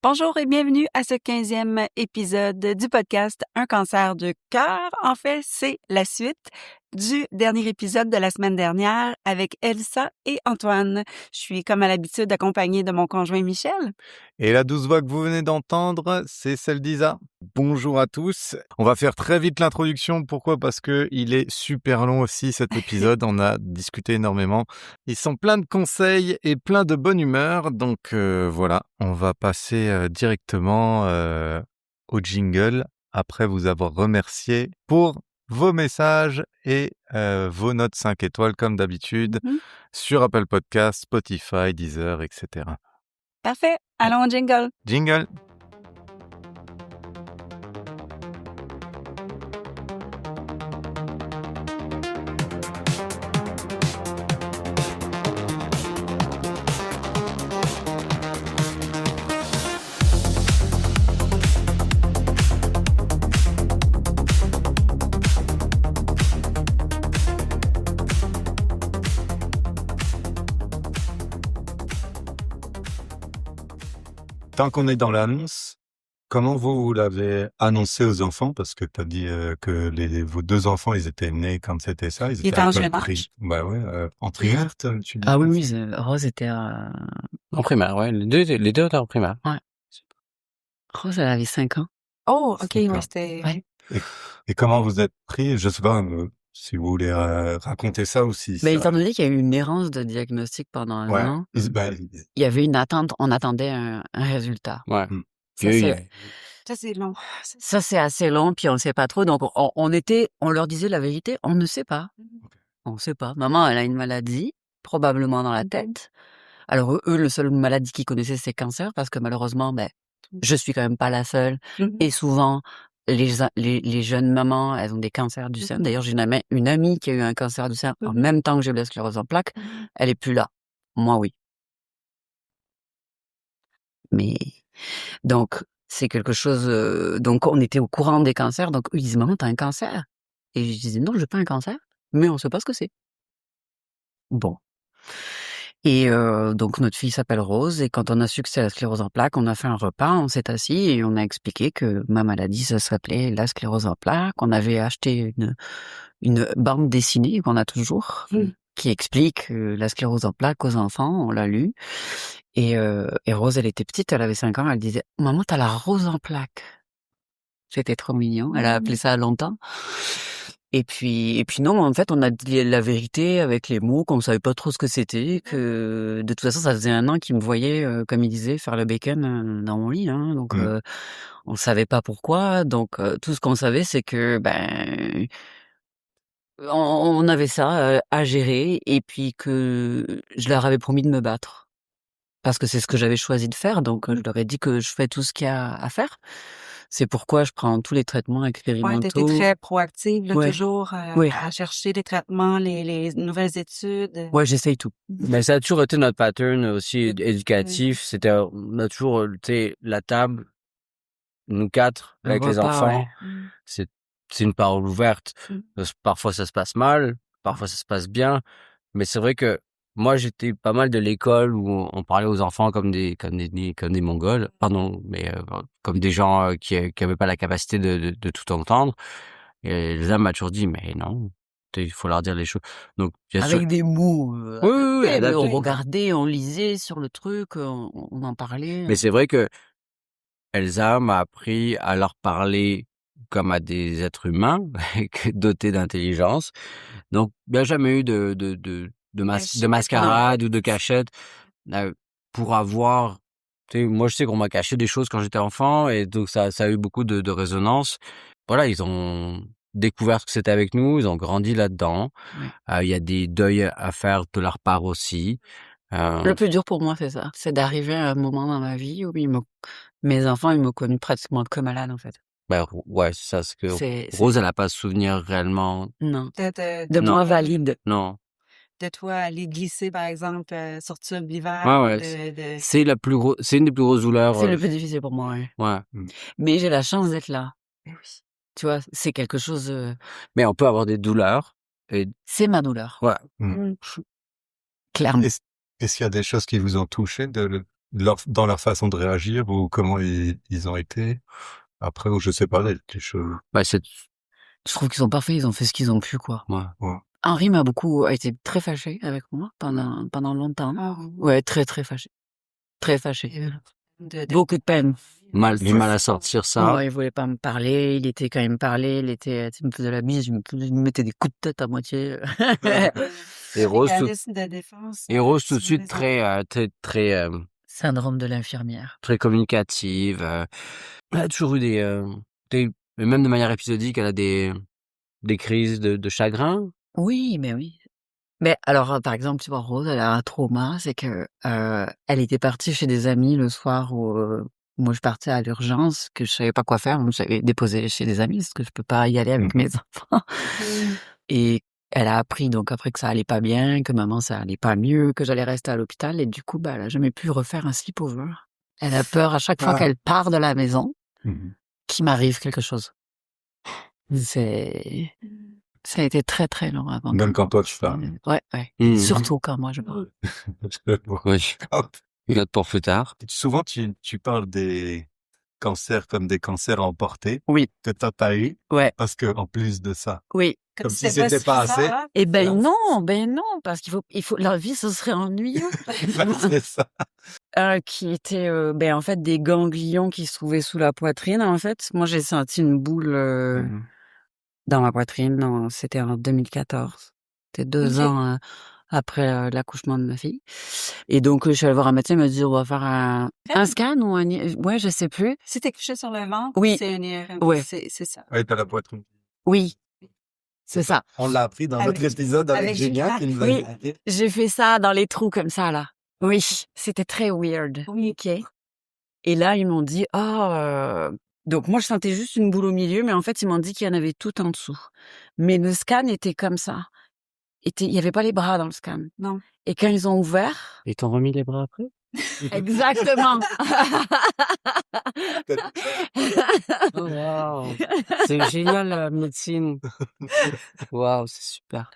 Bonjour et bienvenue à ce 15e épisode du podcast Un cancer du cœur. En fait, c'est la suite du dernier épisode de la semaine dernière avec Elsa et Antoine. Je suis comme à l'habitude accompagnée de mon conjoint Michel. Et la douce voix que vous venez d'entendre, c'est celle d'Isa. Bonjour à tous. On va faire très vite l'introduction. Pourquoi ? Parce que il est super long aussi cet épisode. On a discuté énormément. Ils sont pleins de conseils et plein de bonne humeur. Donc voilà, on va passer directement au jingle après vous avoir remercié pour vos messages et vos notes 5 étoiles comme d'habitude sur Apple Podcasts, Spotify, Deezer, etc. Parfait. Allons au jingle. Jingle. Tant qu'on est dans l'annonce, comment vous l'avez annoncé aux enfants? Parce que tu as dit que vos deux enfants, ils étaient nés quand c'était ça. Ils étaient en à peu jeune près- âge. Bah ouais, en primaire, tu dis? Ah oui, Rose était En primaire, ouais. Les deux étaient en primaire. Rose, elle avait 5 ans. Oh, OK, D'accord. ouais, c'était... Ouais. Et comment vous êtes pris? Je sais pas si vous voulez raconter ça ou si Mais ça- étant donné qu'il y a eu une errance de diagnostic pendant un Ouais. an, Bah, il y avait une attente, on attendait un résultat. Ouais. Ça, Puis, c'est- Ça, c'est long. Ça, c'est assez long, puis on ne sait pas trop. Donc, on leur disait la vérité, on ne sait pas. On ne sait pas. Maman, elle a une maladie, probablement dans la tête. Alors, eux, le seul maladie qu'ils connaissaient, c'est cancer, parce que malheureusement, je suis quand même pas la seule. Et souvent, les jeunes mamans, elles ont des cancers du sein. D'ailleurs, j'ai une amie qui a eu un cancer du sein en même temps que j'ai eu la sclérose en plaques. Elle est plus là. Moi, oui. Mais donc, c'est quelque chose... donc, on était au courant des cancers. Donc, eux, ils disaient, maman, t'as un cancer? Et je disais, non, j'ai pas un cancer. Mais on sait pas ce que c'est. Bon. Et donc, notre fille s'appelle Rose. Et quand on a su que c'est la sclérose en plaques, on a fait un repas, on s'est assis et on a expliqué que ma maladie, ça s'appelait la sclérose en plaques. On avait acheté une bande dessinée qu'on a toujours, qui explique la sclérose en plaques aux enfants. On l'a lu. Et Rose, elle était petite, elle avait 5 ans, elle disait « Maman, t'as la rose en plaques ». C'était trop mignon, elle a appelé ça longtemps. Et puis non, en fait, on a dit la vérité avec les mots, qu'on savait pas trop ce que c'était, que de toute façon, ça faisait un an qu'il me voyait, comme il disait, faire le bacon dans mon lit, hein. Donc, on savait pas pourquoi. Donc, tout ce qu'on savait, c'est que, on avait ça à gérer, et puis que je leur avais promis de me battre. Parce que c'est ce que j'avais choisi de faire, donc je leur ai dit que je fais tout ce qu'il y a à faire. C'est pourquoi je prends tous les traitements Ouais, expérimentaux. t'étais très proactive, là, Ouais. toujours Oui. à chercher les traitements, les nouvelles études. Ouais, j'essaye tout. mais ça a toujours été notre pattern aussi éducatif. C'était, on a toujours, tu sais, la table, nous quatre, Le avec les repas, enfants. ouais. C'est une parole ouverte. Parfois, ça se passe mal. Parfois, ça se passe bien. Mais c'est vrai que moi, j'étais pas mal de l'école où on parlait aux enfants comme des Mongols. Pardon, mais comme des gens qui avaient pas la capacité de tout entendre. Et Elsa m'a toujours dit, mais non, il faut leur dire les choses. Donc, bien sûr. Avec des mots Oui, adaptés, mais adaptés. on regardait, on lisait sur le truc, on en parlait. Mais c'est vrai que Elsa m'a appris à leur parler comme à des êtres humains, dotés d'intelligence. Donc, il n'y a jamais eu de mascarade ou de cachette pour avoir... Tu sais, moi, je sais qu'on m'a caché des choses quand j'étais enfant, et donc ça a eu beaucoup de résonance. Voilà, ils ont découvert ce que c'était avec nous, ils ont grandi là-dedans. Il y a des deuils à faire de leur part aussi. Le plus dur pour moi, c'est ça. C'est d'arriver à un moment dans ma vie où mes enfants, ils m'ont connu pratiquement que malade, en fait. Ouais, c'est ça. C'est que Rose, elle n'a pas de souvenir réellement. Non. De moi valide. Non. De toi aller glisser, par exemple, sur tube l'hiver. Ouais. C'est une des plus grosses douleurs. C'est le plus difficile pour moi, ouais. Ouais. Mais j'ai la chance d'être là. Oui. Tu vois, c'est quelque chose... Mais on peut avoir des douleurs. C'est ma douleur. Ouais. Clairement. Est-ce qu'il y a des choses qui vous ont touché dans leur façon de réagir ou comment ils ont été après, ou je sais pas, des choses. Bah, Je trouve qu'ils sont parfaits, ils ont fait ce qu'ils ont pu, quoi. ouais. Henri a été très fâché avec moi pendant longtemps. Ah oui. Ouais, très, très fâché. Très fâché. De- Beaucoup de peine. Du mal à sortir ça. Ouais, il voulait pas me parler, quand il me parlait, il me faisait la bise, il me mettait des coups de tête à moitié. Et Rose, mécanisme de défense. Et Rose tout de sur suite les très Syndrome de l'infirmière. très communicative. Elle a toujours eu mais même de manière épisodique, elle a des crises de chagrin. Oui, mais oui. Mais alors, par exemple, tu vois, Rose, elle a un trauma, c'est que elle était partie chez des amis le soir où moi je partais à l'urgence, que je savais pas quoi faire, donc j'avais déposé chez des amis parce que je peux pas y aller avec mes enfants. Et elle a appris donc après que ça allait pas bien, que maman ça allait pas mieux, que j'allais rester à l'hôpital, et du coup, bah, elle a jamais pu refaire un sleepover. Elle a peur à chaque fois qu'elle part de la maison qu'il m'arrive quelque chose. Ça a été très très long avant. Même quand toi tu parles. Ouais. Surtout quand moi je parle. Oui. Note pour plus tard. Souvent, tu parles des cancers comme des cancers emportés Oui. que t'as pas eu. Ouais. Parce que en plus de ça, Oui. comme si c'était pas assez. Eh ben non, parce qu'il faut, la vie, ce serait ennuyeux. C'est ça. Qui était, en fait, des ganglions qui se trouvaient sous la poitrine, en fait. Moi, j'ai senti une boule dans ma poitrine, c'était en 2014. C'était 2 ans après l'accouchement de ma fille. Et donc, je suis allée voir un médecin, il m'a dit, on va faire un scan ou ouais, je sais plus. Si t'es couché sur le ventre, Oui. c'est un IRM. Ouais. C'est ça. Ouais, t'as la poitrine. Oui. C'est ça. On l'a appris dans notre épisode avec Génia qui nous a Oui. expliqué. J'ai fait ça dans les trous comme ça, là. Oui. C'était très weird. Oui. OK. Et là, ils m'ont dit, donc moi, je sentais juste une boule au milieu, mais en fait, ils m'ont dit qu'il y en avait tout en dessous. Mais le scan était comme ça. Il y avait pas les bras dans le scan. Non. Et quand ils ont ouvert... Ils t'ont remis les bras après? Exactement. Oh, wow. C'est génial, la médecine. Waouh, c'est super.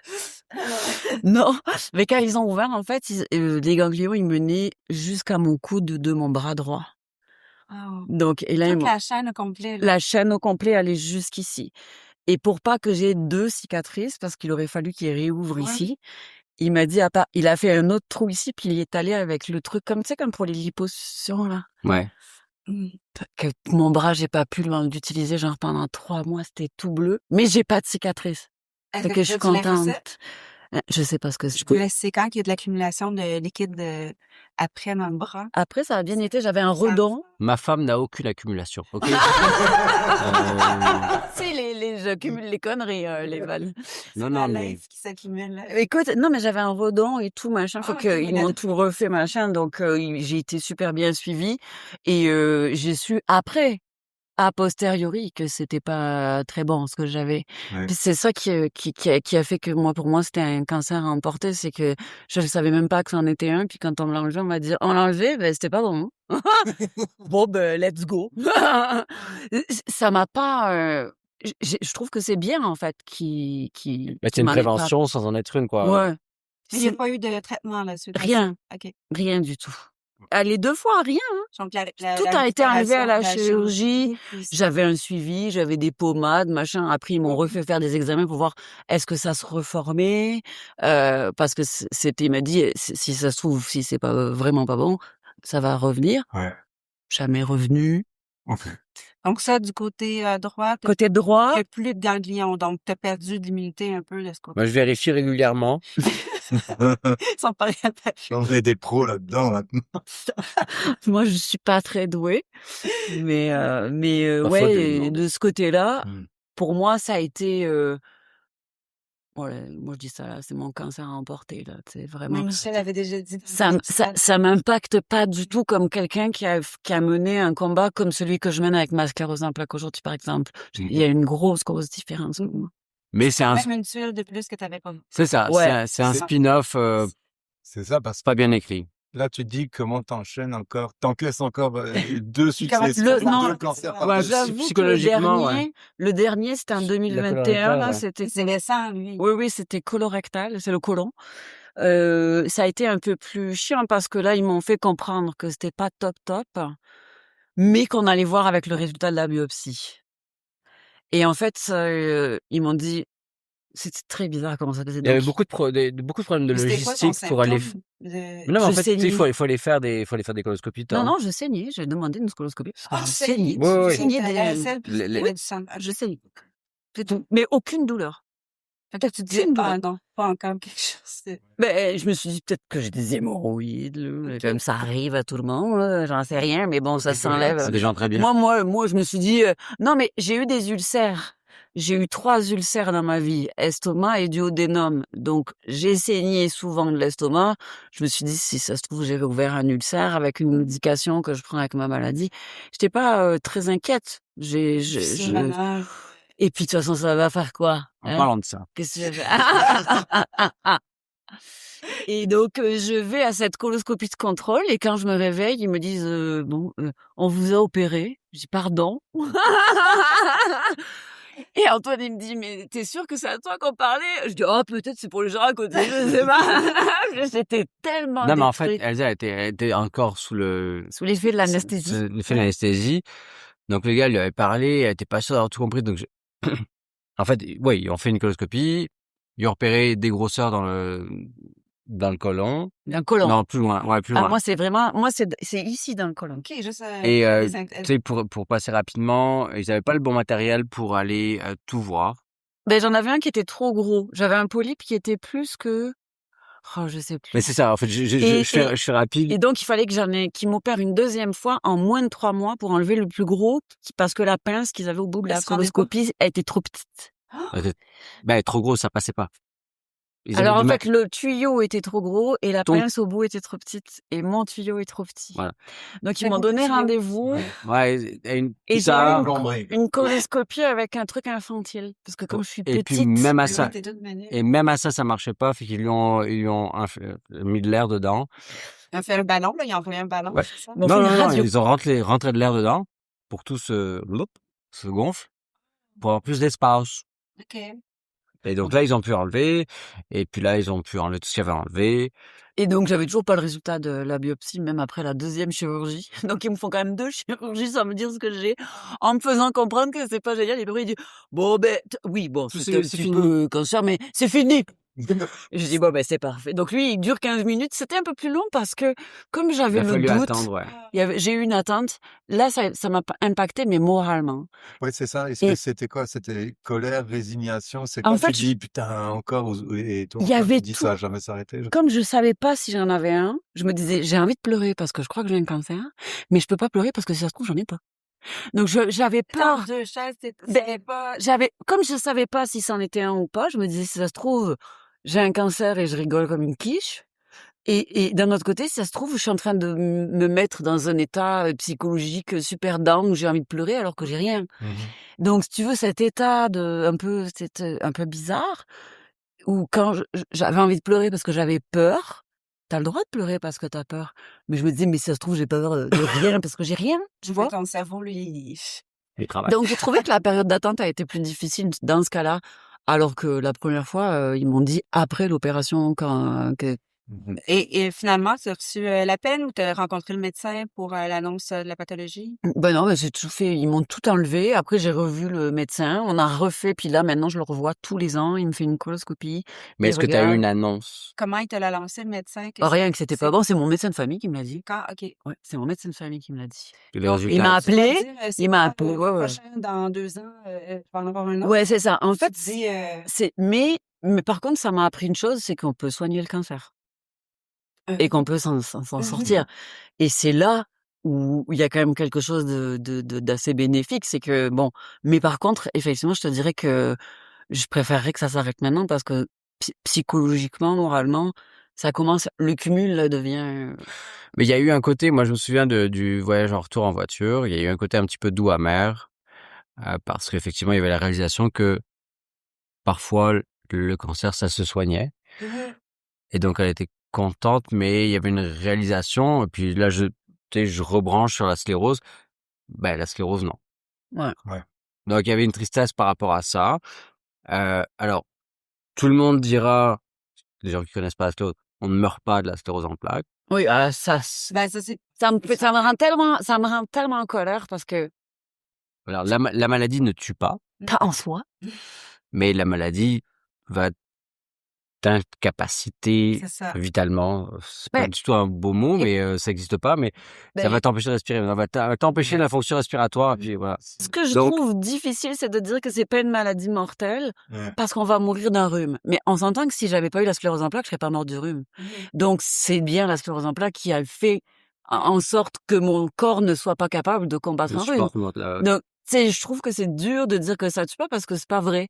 Non, mais quand ils ont ouvert, en fait, les ganglions, ils menaient jusqu'à mon coude de mon bras droit. Oh. Donc, et là, Toute la chaîne au complet. Là. la chaîne au complet allait jusqu'ici. Et pour pas que j'ai 2 cicatrices, parce qu'il aurait fallu qu'il réouvre ici, il m'a dit, il a fait un autre trou ici, puis il y est allé avec le truc, comme tu sais, comme pour les liposuctions, là. Ouais. Que mon bras, j'ai pas pu l'utiliser, genre pendant 3 mois, c'était tout bleu. Mais j'ai pas de cicatrice. Est-ce Fait que je suis tu l'as contente. fait? Je sais pas ce que c'est. C'est quand qu'il y a de l'accumulation de liquide après dans le bras? Après, ça a bien été, j'avais un redon. Ma femme n'a aucune accumulation, ok? J'accumule les conneries, les Val. Non, mais... qui s'accumule. Écoute, non, mais j'avais un redon et tout, machin. Faut qu'ils m'ont tout refait, machin. Donc, j'ai été super bien suivie. Et j'ai su après, a posteriori, que c'était pas très bon ce que j'avais. Ouais. Puis c'est ça qui a fait que pour moi, c'était un cancer à emporter. C'est que je savais même pas que c'en était un. Puis quand on me l'a enlevé, on m'a dit, on l'a enlevé, ben c'était pas bon. Bon, ben, let's go. Ça m'a pas... je trouve que c'est bien, en fait, c'est une prévention sans en être une, quoi. Ouais. Mais il n'y a pas eu de traitement là-dessus? Rien. OK. Rien du tout. Les 2 fois, rien. Hein. Donc, tout a été enlevé à la chirurgie. J'avais un suivi, j'avais des pommades, machin. Après, ils m'ont refait faire des examens pour voir est-ce que ça se reformait. Parce que il m'a dit, si ça se trouve, si c'est pas vraiment pas bon, ça va revenir. Ouais. Jamais revenu. Okay. Donc ça, du côté droit, Côté droit, il n'y a plus de ganglions. Donc, tu as perdu de l'immunité un peu de ce côté. Moi, je vérifie régulièrement. Sans parler à ta On est des pros là-dedans, maintenant. moi, je suis pas très douée. Mais ouais, de ce côté-là, pour moi, ça a été... moi, je dis ça, c'est mon cancer à emporter, là. C'est vraiment... Mais Michel avait déjà dit... Ça m'impacte pas du tout comme quelqu'un qui a mené un combat comme celui que je mène avec ma sclérose en plaques aujourd'hui, par exemple. Il y a une grosse différence. Mais c'est un... Même une tuile de plus que tu avais pas. C'est ça, ouais. c'est un spin-off c'est ça, parce que pas bien écrit. là, tu dis comment t'enchaînes encore, t'encaisses encore 2 succès. Non, cancers ouais, j'avoue psychologiquement, que le dernier, c'était en 2021. Là, c'était... C'est récent, lui. Oui, c'était colorectal, c'est le côlon. Ça a été un peu plus chiant parce que là, ils m'ont fait comprendre que c'était pas top, mais qu'on allait voir avec le résultat de la biopsie. Et en fait, ils m'ont dit c'était très bizarre comment ça faisait. Il y avait Donc beaucoup de problèmes de Mais c'était quoi ton logistique pour aller. symptôme Mais non, mais en je fait, tu sais, il saignais. faut aller faire des coloscopies, toi. Non, je saignais. J'ai demandé une coloscopie parce que Ah, je tu saignais? saignais. Ouais, ouais, Je ouais. saignais T'allais à la des... selle, puis Les- il y les- avait du sang. Je saignais. C'est tout. Mais aucune douleur. Fait que tu te dis, Aucune douleur. ah non, pas encore quelque chose de... Ben, je me suis dit peut-être que j'ai des hémorroïdes, là. Ok. Comme ça arrive à tout le monde, là. J'en sais rien, mais bon, ça s'enlève. C'est des gens très bien. Moi, je me suis dit, non, mais j'ai eu des ulcères. J'ai eu 3 ulcères dans ma vie, estomac et duodénum. Donc, j'ai saigné souvent de l'estomac. Je me suis dit, si ça se trouve, j'ai ouvert un ulcère avec une médication que je prends avec ma maladie. J'étais pas très inquiète. Difficile, maman. Et puis, de toute façon, ça va faire quoi? En Hein? parlant de ça. Qu'est-ce que je fais? Et donc, je vais à cette coloscopie de contrôle et quand je me réveille, ils me disent, bon, on vous a opéré. Je dis, pardon. Et Antoine, il me dit, mais t'es sûr que c'est à toi qu'on parlait? Je dis, oh, peut-être c'est pour les gens à côté, je sais pas. J'étais tellement Non, mais en fait, détruite. Elsa elle était encore sous Sous l'effet de l'anesthésie. l'effet de l'anesthésie. Donc, le gars lui avait parlé, elle était pas sûre d'avoir tout compris. Donc, en fait, oui, ils ont fait une coloscopie. Ils ont repéré des grosseurs dans le côlon. Un côlon. Non, plus loin. Ouais, plus Ah, loin. moi, c'est ici dans le côlon. OK, juste... Et, les tu sais, pour passer rapidement, ils avaient pas le bon matériel pour aller tout voir. Ben, j'en avais un qui était trop gros. J'avais un polype qui était plus que, oh, je sais plus. Mais c'est ça, en fait, je fais rapide. Et donc, il fallait qu'il m'opère une deuxième fois en moins de 3 mois pour enlever le plus gros, parce que la pince qu'ils avaient au bout de Elle la se rendait pas. coloscopie, elle était trop petite. Ben, trop gros, ça passait pas. Ils Alors, avaient en du fait, le tuyau était trop gros et la Ton- pince au bout était trop petite et mon tuyau est trop petit. Voilà. Donc, ils Mais m'ont beaucoup donné de tuyaux. rendez-vous Ouais, et j'ai ça. eu une coloscopie avec un truc infantile. Parce que comme je suis Et petite. puis, même à Mais ça. ouais, t'es toute manée. Et même à ça marchait pas. Fait qu'ils lui ont mis de l'air dedans. Ils ont fait un ballon, là. Ils ont envoyé un ballon, Ouais. c'est ça? Ils m'ont fait une radio. Ils ont rentré de l'air dedans pour tout se gonfle pour avoir plus d'espace. OK. Et donc là, ils ont pu enlever. Et puis là, ils ont pu enlever tout ce qu'il y avait à enlever. Et donc, j'avais toujours pas le résultat de la biopsie, même après la 2e chirurgie. Donc, ils me font quand même 2 chirurgies sans me dire ce que j'ai, en me faisant comprendre que c'est pas génial. Et puis, il dit, bon, ben, oui, bon, c'est un C'est petit fini. peu cancer, mais c'est fini. Et je dis, bon, ben, c'est parfait. Donc, lui, il dure 15 minutes. C'était un peu plus long parce que, comme Il j'avais a le fallu doute, attendre, ouais. j'ai eu une attente. Là, ça m'a impacté, mais moralement. Ouais, c'est ça. Est-ce Et- que c'était quoi? C'était colère, résignation? C'est En quoi? fait, Tu dis, putain, encore, et ton il y frère avait te dit, tout. ça va jamais s'arrêter. Comme je savais pas si j'en avais un, je me disais, j'ai envie de pleurer parce que je crois que j'ai un cancer, mais je peux pas pleurer parce que si ça se trouve, j'en ai pas. Donc, j'avais peur. Entre deux chaises, Ben, c'était pas... Comme je savais pas si c'en était un ou pas, je me disais, si ça se trouve, j'ai un cancer et je rigole comme une quiche. Et d'un autre côté, si ça se trouve, je suis en train de me mettre dans un état psychologique super down où j'ai envie de pleurer alors que j'ai rien. Donc, si tu veux, cet état c'était un peu bizarre où quand j'avais envie de pleurer parce que j'avais peur, t'as le droit de pleurer parce que t'as peur. Mais je me disais, mais si ça se trouve, j'ai peur de rien parce que j'ai rien, tu vois. Ton cerveau, lui, Il travaille. Donc, j'ai trouvé que la période d'attente a été plus difficile dans ce cas-là, alors que la première fois, ils m'ont dit après l'opération Et finalement, tu as reçu l'appel ou tu as rencontré le médecin pour l'annonce de la pathologie? Ben non, j'ai tout fait. Ils m'ont tout enlevé. Après, j'ai revu le médecin. On a refait. Puis là, maintenant, je le revois tous les ans. Il me fait une coloscopie. Mais il est-ce que tu as eu regarde. une annonce? Comment il te l'a lancé, le médecin? Rien que c'était pas bon. C'est mon médecin de famille qui me l'a dit. OK. Ouais, c'est mon médecin de famille qui me l'a dit. Les Donc, résultats? Il m'a tu vas appelé. dire, c'est Il m'a pas, appelé. Ouais, ouais. prochain, dans 2 ans, je vais en avoir un autre. Ouais, c'est ça. En Tu fait, te dis, mais par contre, ça m'a appris une chose, c'est qu'on peut soigner le cancer et qu'on peut s'en sortir. Et c'est là où il y a quand même quelque chose d'assez bénéfique, c'est que bon. Mais par contre, effectivement, je te dirais que je préférerais que ça s'arrête maintenant parce que psychologiquement, moralement, ça commence. Le cumul là, devient. Mais il y a eu un côté, moi je me souviens du voyage en retour en voiture, il y a eu un côté un petit peu doux amer, parce qu'effectivement il y avait la réalisation que parfois le cancer ça se soignait, et donc elle était contente, mais il y avait une réalisation, et puis là tu sais, je rebranche sur la sclérose, ben la sclérose non. Ouais. Ouais. Donc il y avait une tristesse par rapport à ça. Alors tout le monde dira les gens qui connaissent pas la sclérose, on ne meurt pas de la sclérose en plaques. Oui, ça, Ben, ça, c'est... ça me rend tellement en colère parce que, Alors, la maladie ne tue pas, pas en soi. mais la maladie va t'incapaciter C'est ça. vitalement. C'est pas Ouais. du tout un beau mot, Et- mais ça n'existe pas, mais ça Ben, va t'empêcher de respirer. Ça va t'empêcher la fonction respiratoire, puis voilà. ce que je Donc- trouve difficile, c'est de dire que c'est pas une maladie mortelle Ouais. parce qu'on va mourir d'un rhume. Mais on s'entend que si j'avais pas eu la sclérose en plaques, je serais pas mort du rhume. Donc, c'est bien la sclérose en plaques qui a fait en sorte que mon corps ne soit pas capable de combattre Je un rhume. supporte moi, la- Donc, je trouve que c'est dur de dire que ça tue pas parce que c'est pas vrai.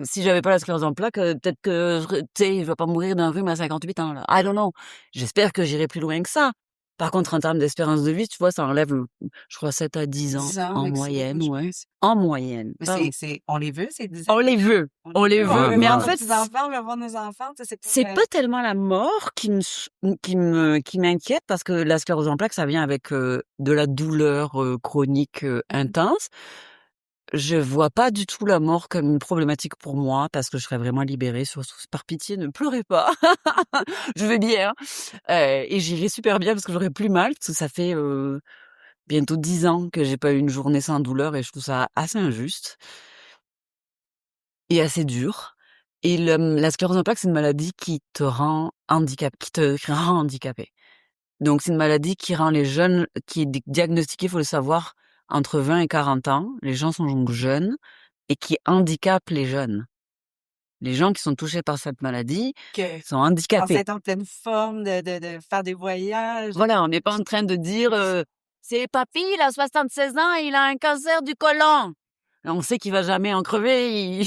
Si j'avais pas la sclérose en plaques, peut-être que, je vais pas mourir d'un rhume à 58 ans, là. I don't know. J'espère que j'irai plus loin que ça. Par contre, en termes d'espérance de vie, tu vois, ça enlève, je crois, 7 à 10 ans, 10 ans, en avec ça, moyenne, je ouais. pense. En moyenne. Mais Pas- on les veut, ces 10 ans. On les veut. On les veut. veut. Ouais, Mais en ouais. fait, nos enfants, on veut voir nos enfants. Tu sais, c'est pas... pas tellement la mort qui m'inquiète parce que la sclérose en plaques, ça vient avec de la douleur chronique intense. Je vois pas du tout la mort comme une problématique pour moi parce que je serais vraiment libérée. Surtout, par pitié, ne pleurez pas. Je vais bien. Et j'irai super bien parce que j'aurai plus mal parce que ça fait bientôt 10 ans que j'ai pas eu une journée sans douleur et je trouve ça assez injuste et assez dur. Et la sclérose en plaques, c'est une maladie qui te rend handicapé. Donc, c'est une maladie qui rend les jeunes, qui est diagnostiquée, faut le savoir, entre 20 et 40 ans. Les gens sont donc jeunes et qui handicape les jeunes. Les gens qui sont touchés par cette maladie que sont en handicapés. être en pleine forme, de faire des voyages. Voilà, on n'est pas en train de dire c'est papy, il a 76 ans et il a un cancer du côlon. On sait qu'il va jamais en crever,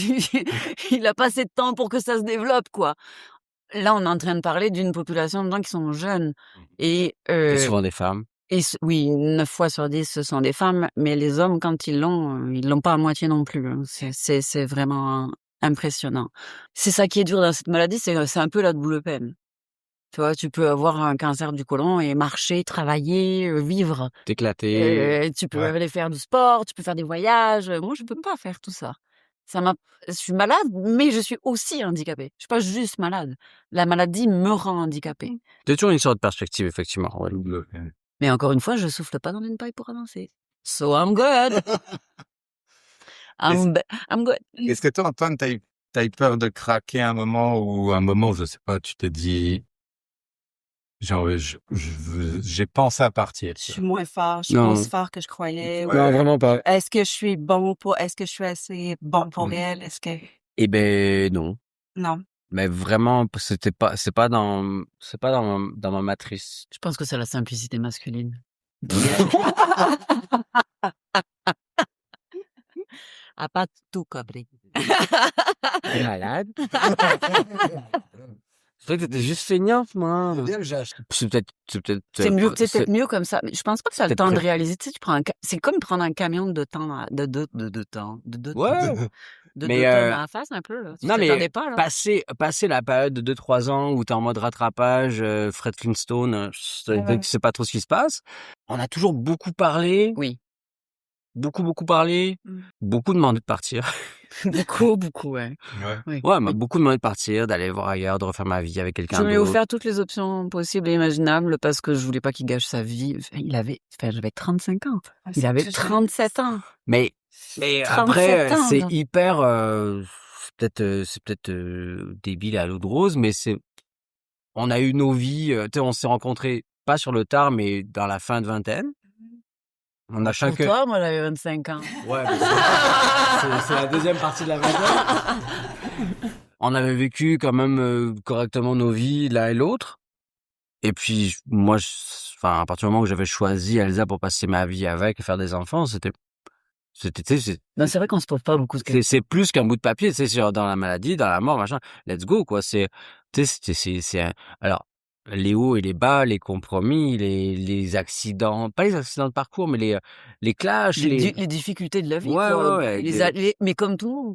il a pas assez de temps pour que ça se développe, quoi. Là, on est en train de parler d'une population de gens qui sont jeunes. Et, C'est souvent des femmes. oui, 9 fois sur 10, ce sont des femmes, mais les hommes, quand ils l'ont pas à moitié non plus. Hein. C'est vraiment impressionnant. C'est ça qui est dur dans cette maladie, c'est un peu la double peine. Tu vois, tu peux avoir un cancer du côlon et marcher, travailler, vivre. T'éclater. Tu peux Ouais. aller faire du sport, tu peux faire des voyages. Moi, je peux pas faire tout ça. Je suis malade, mais je suis aussi handicapée. Je suis pas juste malade. La maladie me rend handicapée. C'est toujours une sorte de perspective, effectivement. Ouais. Double peine. Mais encore une fois, je souffle pas dans une paille pour avancer. So I'm good. I'm good. Est-ce que toi, Antoine, t'as eu peur de craquer un moment où, je sais pas, tu t'es dit, genre, j'ai pensé à partir. Je suis moins fort, je suis Non. pas aussi fort que je croyais. Ouais. Non, vraiment pas. Est-ce que je suis est-ce que je suis assez bon pour elle? Est-ce que... Eh ben, non. Non. Mais vraiment, c'est pas dans ma matrice. Je pense que c'est la simplicité masculine. À pas tout cobrer. T'es malade? C'est vrai que t'étais juste feignante, moi. C'est peut-être, C'est peut-être mieux comme ça. Mais je pense pas que ça a le peut-être temps de pré- réaliser. Tu sais, c'est comme prendre un camion de temps, de temps. Ouais. De Mais, deux tonnes à la face un peu, là. Tu non, mais t'attendais pas, là. passer la période de 2-3 ans où t'es en mode rattrapage, Fred Flintstone, Ouais. tu sais pas trop ce qui se passe. On a toujours beaucoup parlé. Oui. Beaucoup parlé. Beaucoup demandé de partir. beaucoup, ouais. Ouais. Oui. Ouais, m'a beaucoup demandé de partir, d'aller voir ailleurs, de refaire ma vie avec quelqu'un Je lui ai d'autre. offert toutes les options possibles et imaginables parce que je voulais pas qu'il gâche sa vie. J'avais 35 ans. Il avait 37 ans. Mais 37 après, ans, c'est là. hyper, c'est peut-être débile à l'eau de rose, mais on a eu nos vies, tu sais, on s'est rencontrés pas sur le tard, mais dans la fin de vingtaine. On a Pour chacun. toi, moi, j'avais 25 ans. Ouais, mais c'est la deuxième partie de la vingtaine. On avait vécu quand même correctement nos vies l'un et l'autre. Et puis moi, à partir du moment où j'avais choisi Elsa pour passer ma vie avec et faire des enfants, c'était, tu sais, Non, c'est vrai qu'on se pose pas beaucoup de questions. c'est plus qu'un bout de papier, tu sais, dans la maladie, dans la mort, machin. Let's go, quoi. Tu sais, alors, les hauts et les bas, les compromis, les accidents, pas les accidents de parcours, mais les clashs, Les difficultés de la vie, Ouais, quoi. ouais, Mais comme tout,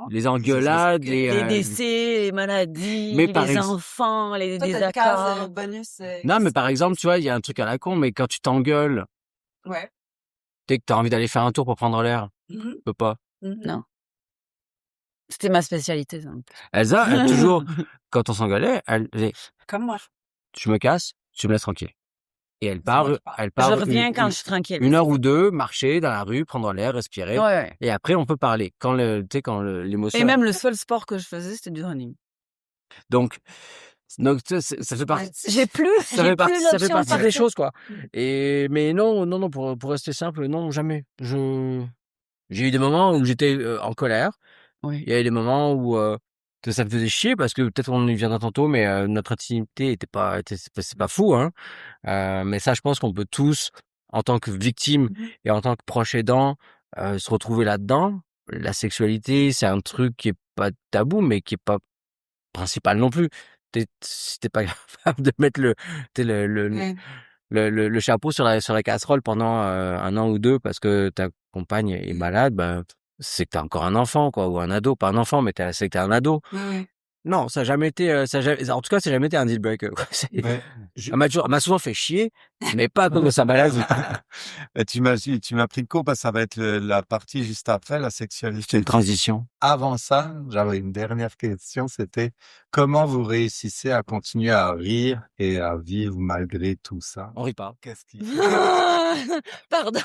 les engueulades, les décès, les maladies, mais par les enfants, les Toi, t'as le désaccords. case bonus. Non, mais par exemple, tu vois, il y a un truc à la con, mais quand tu t'engueules, Ouais. dès que t'as envie d'aller faire un tour pour prendre l'air, Mhm. tu peux pas. Mhm. Non. C'était ma spécialité, ça. Elsa, elle, toujours, quand on s'engueulait, elle disait, Comme moi. tu me casses, tu me laisses tranquille. Et elle part, Je reviens quand je suis tranquille. une heure ou deux, marcher dans la rue, prendre l'air, respirer. Ouais. Et après, on peut parler. Quand l'émotion. Et même le seul sport que je faisais, c'était du running. Donc, tu sais, ça fait partie. J'ai plus partie des choses, quoi. Mais non, pour rester simple, non, jamais. J'ai eu des moments où j'étais en colère. Oui. Il y a eu des moments où que ça me faisait chier parce que peut-être on y viendra tantôt, mais notre intimité c'est pas fou, hein. Mais ça, je pense qu'on peut tous, en tant que victime et en tant que proche aidant, se retrouver là-dedans. La sexualité, c'est un truc qui est pas tabou, mais qui est pas principal non plus. Si t'es pas capable de mettre le chapeau sur la casserole pendant un an ou deux parce que ta compagne est malade, ben c'est que t'as encore un enfant, quoi, ou un ado, pas un enfant, mais c'est que t'es un ado. Ouais. Non, ça a jamais été, en tout cas, ça a jamais été un deal breaker, quoi. Ouais. Elle m'a souvent fait chier, mais pas à cause de sa maladie. Tu m'as pris de court parce que ça va être la partie juste après, la C'est sexualité. une transition. Avant ça, j'avais une dernière question, c'était comment vous réussissez à continuer à rire et à vivre malgré tout ça? On rit pas. Qu'est-ce qui Pardon.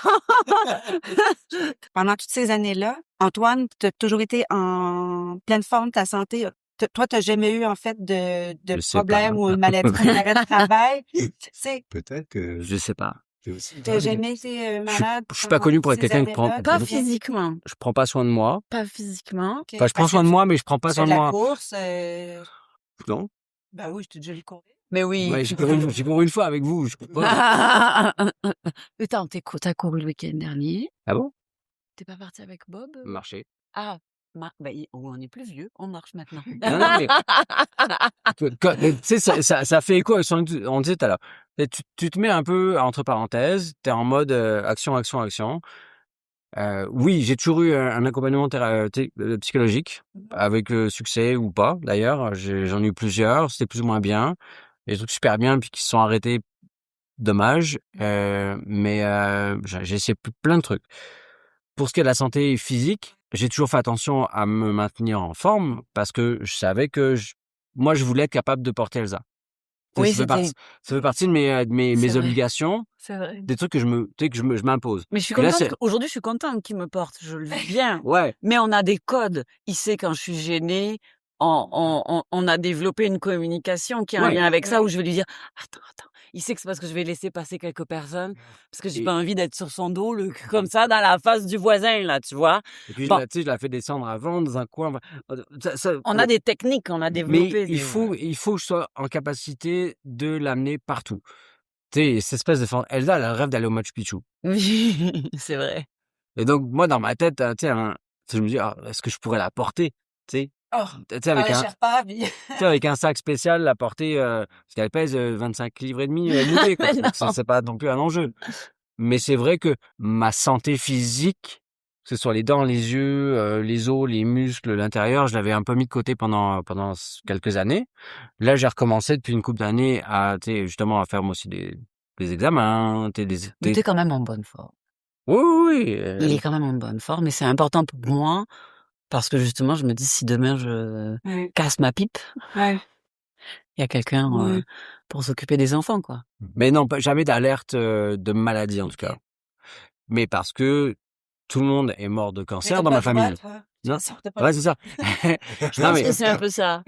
Pendant toutes ces années-là, Antoine, tu as toujours été en pleine forme, ta santé. Toi, tu n'as jamais eu, en fait, de Je sais problème pas. ou une maladie de l'arrêt de travail. Tu sais, Peut-être que Je sais pas. t'es aussi. tu n'as jamais été malade. Je suis pas connu pour être quelqu'un qui prend. Pas physiquement. Je prends pas soin de moi. Pas physiquement. Enfin, je prends soin de moi, mais je prends pas soin de la moi. course. Non. Ben oui, je t'ai déjà vu courir. Mais oui. Ouais, j'ai couru une fois avec vous. Je peux pas. Attends, t'as couru le week-end dernier. Ah bon? T'es pas parti avec Bob? Marcher. Ah, on est plus vieux, on marche maintenant. Non, mais tu sais, ça fait écho à ce qu'on disait tout à l'heure. Tu te mets un peu entre parenthèses, t'es en mode action. Oui, j'ai toujours eu un accompagnement psychologique, avec succès ou pas, d'ailleurs. J'en ai eu plusieurs, c'était plus ou moins bien. Il y a des trucs super bien, puis qui se sont arrêtés, dommage. Mais j'ai essayé plein de trucs. Pour ce qui est de la santé physique, j'ai toujours fait attention à me maintenir en forme parce que je savais que moi, je voulais être capable de porter Elsa. Oui, ça fait partie de mes C'est vrai. obligations, C'est vrai. des trucs que je m'impose. Mais je suis Et là, contente. Aujourd'hui, je suis contente qu'il me porte. Je le vis bien. Ouais. Mais on a des codes. Il sait quand je suis gênée. On a développé une communication qui a un Ouais. lien avec ça où je vais lui dire attends. Il sait que c'est parce que je vais laisser passer quelques personnes parce que j'ai pas envie d'être sur son dos comme ça dans la face du voisin là, tu vois. Et puis, Bon. je la fais descendre avant dans un coin. On a des techniques, on a développé. Mais il faut que je sois en capacité de l'amener partout. Tu sais, cette espèce de Elsa, elle a le rêve d'aller au Machu Picchu. Oui, c'est vrai. Et donc, moi, dans ma tête, tu sais, je me dis, est-ce que je pourrais la porter, tu sais? Oh, Tu sais, avec un sac spécial, la porter, parce qu'elle pèse 25 livres et demi, moulée, quoi. Mais Donc, c'est pas non plus un enjeu. Mais c'est vrai que ma santé physique, que ce soit les dents, les yeux, les os, les muscles, l'intérieur, je l'avais un peu mis de côté pendant quelques années. Là, j'ai recommencé depuis une couple d'années à, tu sais, justement, à faire moi aussi des examens, tu sais, Mais t'es quand même en bonne forme. Oui. Il est quand même en bonne forme et c'est important pour moi parce que justement, je me dis si demain je casse ma pipe, il y a quelqu'un pour s'occuper des enfants, quoi. Mais non, jamais d'alerte de maladie en tout cas. Mais parce que tout le monde est mort de cancer dans ma famille. Non, ouais, c'est ça. Je pense que c'est un peu ça.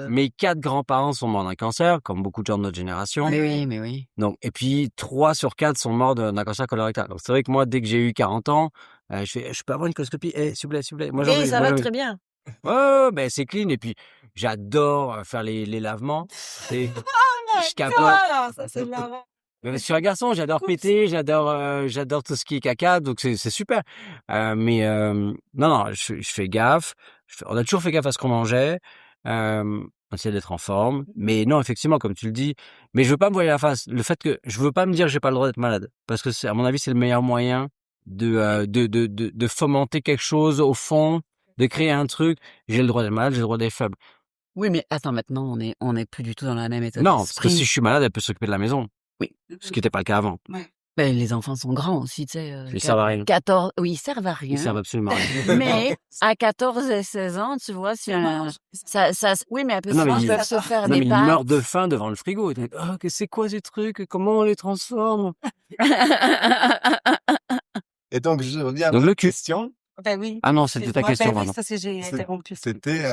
Mes 4 grands-parents sont morts d'un cancer, comme beaucoup de gens de notre génération. Mais oui. Donc, et puis 3 sur 4 sont morts d'un cancer colorectal. Donc c'est vrai que moi, dès que j'ai eu 40 ans, je peux avoir une coloscopie, s'il vous plaît. Moi, ça va très bien. Ouais, ben c'est clean. Et puis j'adore faire les lavements. Je capote. Ça, c'est de l'horreur. Mais je suis un garçon, j'adore péter, j'adore tout ce qui est caca, donc c'est super. Non, je fais gaffe. On a toujours fait gaffe à ce qu'on mangeait. On essayait d'être en forme. Mais non, effectivement, comme tu le dis, mais je veux pas me voiler la face. Le fait que je veux pas me dire que j'ai pas le droit d'être malade, parce que à mon avis, c'est le meilleur moyen de fomenter quelque chose au fond, de créer un truc. J'ai le droit d'être malade, j'ai le droit d'être faible. Oui, mais attends, maintenant, on est plus du tout dans la même état Non, parce que d'esprit. si je suis malade, elle peut s'occuper de la maison. Oui. Ce qui n'était pas le cas avant. Ouais. Ben, les enfants sont grands aussi, tu sais. Ils servent à rien. 14, oui, ils servent à Ils rien. servent absolument à rien. Mais à 14 et 16 ans, tu vois, si oui, mais Non, mais ils ils- peuvent se faire Non, des mais ils meurent pâtes. de faim devant le frigo. Ils disent, oh, c'est quoi ces trucs? Comment on les transforme? Et donc, je reviens à Donc, ma le cul. question. Ben oui. Ah non, c'était ta question, Ben oui, pardon. ça, j'ai C'est- interrompu. C'était,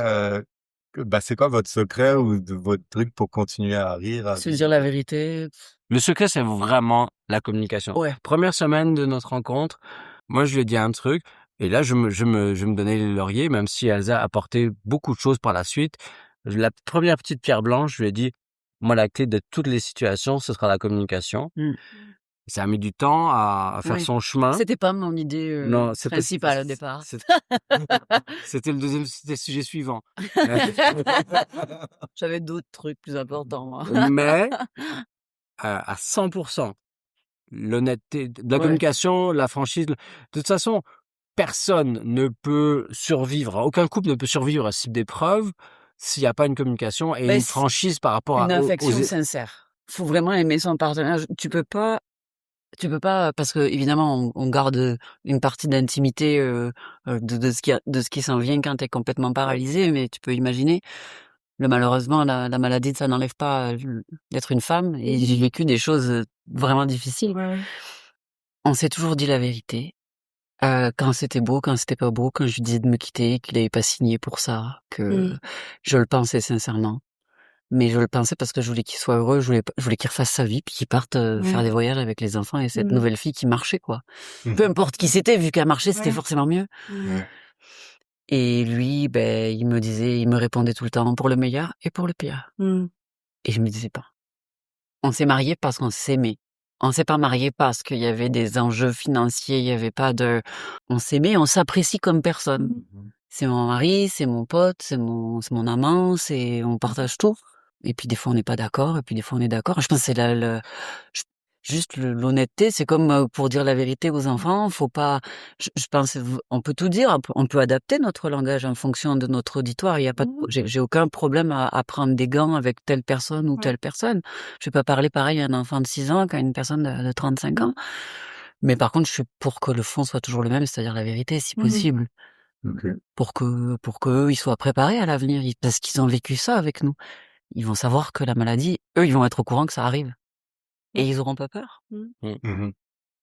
c'est quoi votre secret ou votre truc pour continuer à rire? Se dire la vérité. Le secret, c'est vraiment la communication. Ouais. Première semaine de notre rencontre, moi, je lui ai dit un truc, et là, je me donnais les lauriers, même si Elsa a apporté beaucoup de choses par la suite. La première petite pierre blanche, je lui ai dit, moi, la clé de toutes les situations, ce sera la communication. Mm. Ça a mis du temps à faire Oui. son chemin. C'était pas mon idée Non, c'était- principale au départ. C'était le sujet suivant. J'avais d'autres trucs plus importants, moi. Mais à 100%, l'honnêteté, de la Ouais. communication, la franchise. De toute façon, personne ne peut survivre, aucun couple ne peut survivre à ce type d'épreuve s'il n'y a pas une communication et Ben, une c'est franchise par rapport une à, affection sincère. Faut vraiment aimer son partenaire. Tu peux pas, parce que évidemment, on garde une partie d'intimité de ce qui s'en vient quand t'es complètement paralysé, mais tu peux imaginer. Malheureusement, la maladie, ça n'enlève pas d'être une femme. Et j'ai vécu des choses vraiment difficiles. Ouais. On s'est toujours dit la vérité. Quand c'était beau, quand c'était pas beau, quand je lui disais de me quitter, qu'il avait pas signé pour ça, que je le pensais sincèrement. Mais je le pensais parce que je voulais qu'il soit heureux, je voulais qu'il refasse sa vie, puis qu'il parte faire des voyages avec les enfants et cette nouvelle fille qui marchait, quoi. Peu importe qui c'était, vu qu'elle marchait, c'était forcément mieux. Ouais. Et lui, ben, il me répondait tout le temps pour le meilleur et pour le pire. Et je me disais pas. On s'est mariés parce qu'on s'aimait. On s'est pas mariés parce qu'il y avait des enjeux financiers, il y avait pas de... On s'aimait, on s'apprécie comme personne. C'est mon mari, c'est mon pote, c'est mon amant, on partage tout. Et puis des fois on n'est pas d'accord, et puis des fois on est d'accord. Je pense que c'est juste l'honnêteté, c'est comme pour dire la vérité aux enfants, faut pas... Je pense, on peut tout dire, on peut adapter notre langage en fonction de notre auditoire. Il y a pas j'ai aucun problème à prendre des gants avec telle personne ou telle personne. Je vais pas parler pareil à un enfant de 6 ans qu'à une personne de 35 ans. Mais par contre, je suis pour que le fond soit toujours le même, c'est-à-dire la vérité, si possible. Pour que eux, ils soient préparés à l'avenir, parce qu'ils ont vécu ça avec nous. Ils vont savoir que la maladie, eux, ils vont être au courant que ça arrive. Et ils auront pas peur.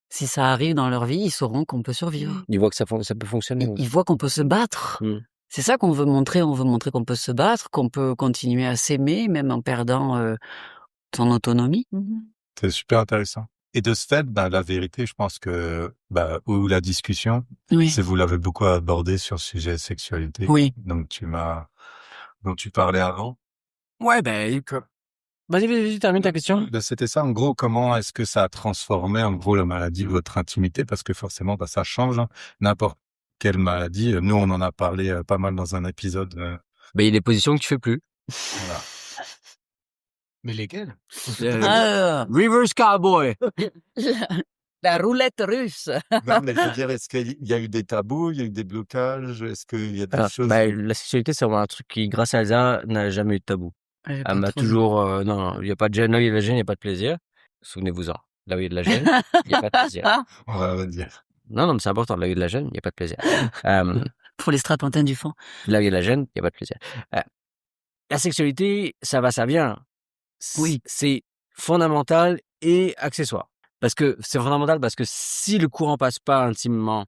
Si ça arrive dans leur vie, ils sauront qu'on peut survivre. Ils voient que ça peut fonctionner. Ils voient qu'on peut se battre. C'est ça qu'on veut montrer. On veut montrer qu'on peut se battre, qu'on peut continuer à s'aimer, même en perdant son autonomie. C'est super intéressant. Et de ce fait, la vérité, je pense que, ou la discussion, Oui. c'est vous l'avez beaucoup abordé sur le sujet sexualité. Oui. Donc dont tu parlais avant. Ouais, vas-y, termine ta question. C'était ça, en gros, comment est-ce que ça a transformé, en gros, la maladie, votre intimité? Parce que forcément, ça change, hein. N'importe quelle maladie. Nous, on en a parlé pas mal dans un épisode. Il y a des positions que tu fais plus. Voilà. Mais lesquelles? Reverse cowboy. La roulette russe. Non, mais je veux dire, est-ce qu'il y a eu des tabous, il y a eu des blocages? Est-ce qu'il y a des choses? La sexualité, c'est vraiment un truc qui, grâce à Elsa, n'a jamais eu de tabou. Elle m'a toujours... non, il n'y a pas de gêne. Là où il y a de la gêne, il n'y a pas de plaisir. Souvenez-vous-en. Là où il y a de la gêne, il n'y a pas de plaisir. On va dire. Non, mais c'est important. Là où il y a de la gêne, il n'y a pas de plaisir. Pour les strapontins du fond. Là où il y a de la gêne, il n'y a pas de plaisir. La sexualité, ça va, ça vient. Oui. C'est fondamental et accessoire. Parce que c'est fondamental parce que si le courant passe pas intimement,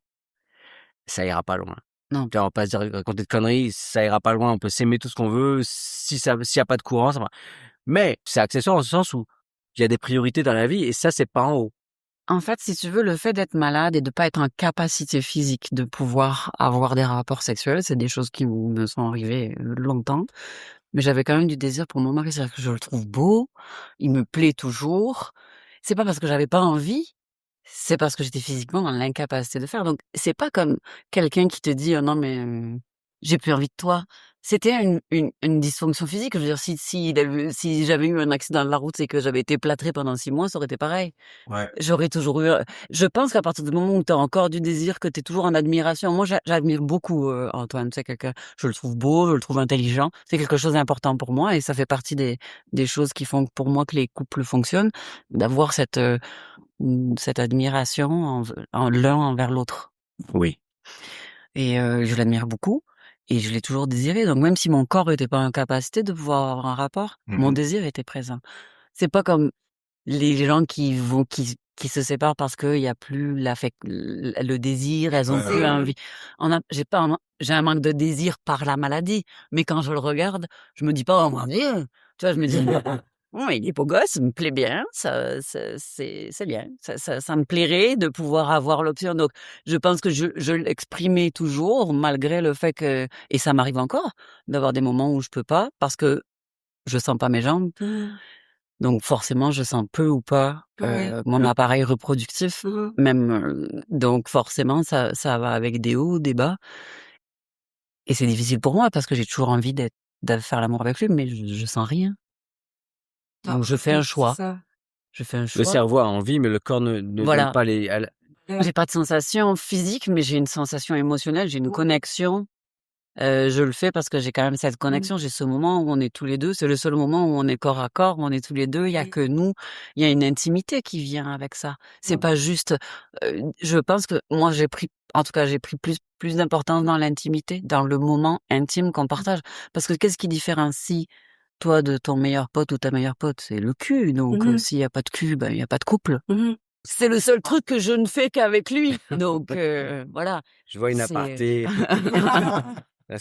ça ira pas loin. Non. On va pas se dire raconter de conneries, ça ira pas loin. On peut s'aimer tout ce qu'on veut. S'il y a pas de courant, ça va. Mais c'est accessoire en ce sens où il y a des priorités dans la vie et ça, c'est pas en haut. En fait, si tu veux, le fait d'être malade et de pas être en capacité physique de pouvoir avoir des rapports sexuels, c'est des choses qui me sont arrivées longtemps. Mais j'avais quand même du désir pour mon mari, c'est-à-dire que je le trouve beau, il me plaît toujours. C'est pas parce que j'avais pas envie, c'est parce que j'étais physiquement dans l'incapacité de faire. Donc, c'est pas comme quelqu'un qui te dit « Oh non, mais j'ai plus envie de toi ». C'était une dysfonction physique. Je veux dire, si j'avais eu un accident de la route et que j'avais été plâtrée pendant 6 mois, ça aurait été pareil. Ouais. J'aurais toujours eu... Je pense qu'à partir du moment où tu as encore du désir, que tu es toujours en admiration... Moi, j'admire beaucoup Antoine. C'est quelqu'un... Je le trouve beau, je le trouve intelligent. C'est quelque chose d'important pour moi et ça fait partie des choses qui font pour moi que les couples fonctionnent. D'avoir cette cette admiration en l'un envers l'autre. Oui. Et je l'admire beaucoup et je l'ai toujours désiré. Donc même si mon corps était pas en capacité de pouvoir avoir un rapport, mon désir était présent. C'est pas comme les gens qui se séparent parce qu'il y a plus le désir, elles ont plus envie. J'ai un manque de désir par la maladie, mais quand je le regarde, je me dis pas, oh mon Dieu, tu vois, je me dis, oh, il est beau gosse, il me plaît bien, c'est bien, ça me plairait de pouvoir avoir l'option. Donc, je pense que je l'exprimais toujours, malgré le fait que, et ça m'arrive encore, d'avoir des moments où je peux pas, parce que je sens pas mes jambes. Donc forcément, je sens peu ou pas mon appareil reproductif, même. Donc forcément, ça va avec des hauts, des bas. Et c'est difficile pour moi parce que j'ai toujours envie de faire l'amour avec lui, mais je sens rien. Donc je fais un choix. Je fais un Le choix. cerveau a envie, mais le corps ne donne pas les. J'ai pas de sensation physique, mais j'ai une sensation émotionnelle, j'ai une connexion. Je le fais parce que j'ai quand même cette connexion. J'ai ce moment où on est tous les deux. C'est le seul moment où on est corps à corps, où on est tous les deux. Il y a que nous. Il y a une intimité qui vient avec ça. C'est pas juste. Je pense que moi j'ai pris plus d'importance dans l'intimité, dans le moment intime qu'on partage. Parce que qu'est-ce qui différencie toi de ton meilleur pote ou ta meilleure pote? C'est le cul. Donc s'il y a pas de cul, ben il y a pas de couple. C'est le seul truc que je ne fais qu'avec lui. Donc voilà. Je vois une aparté.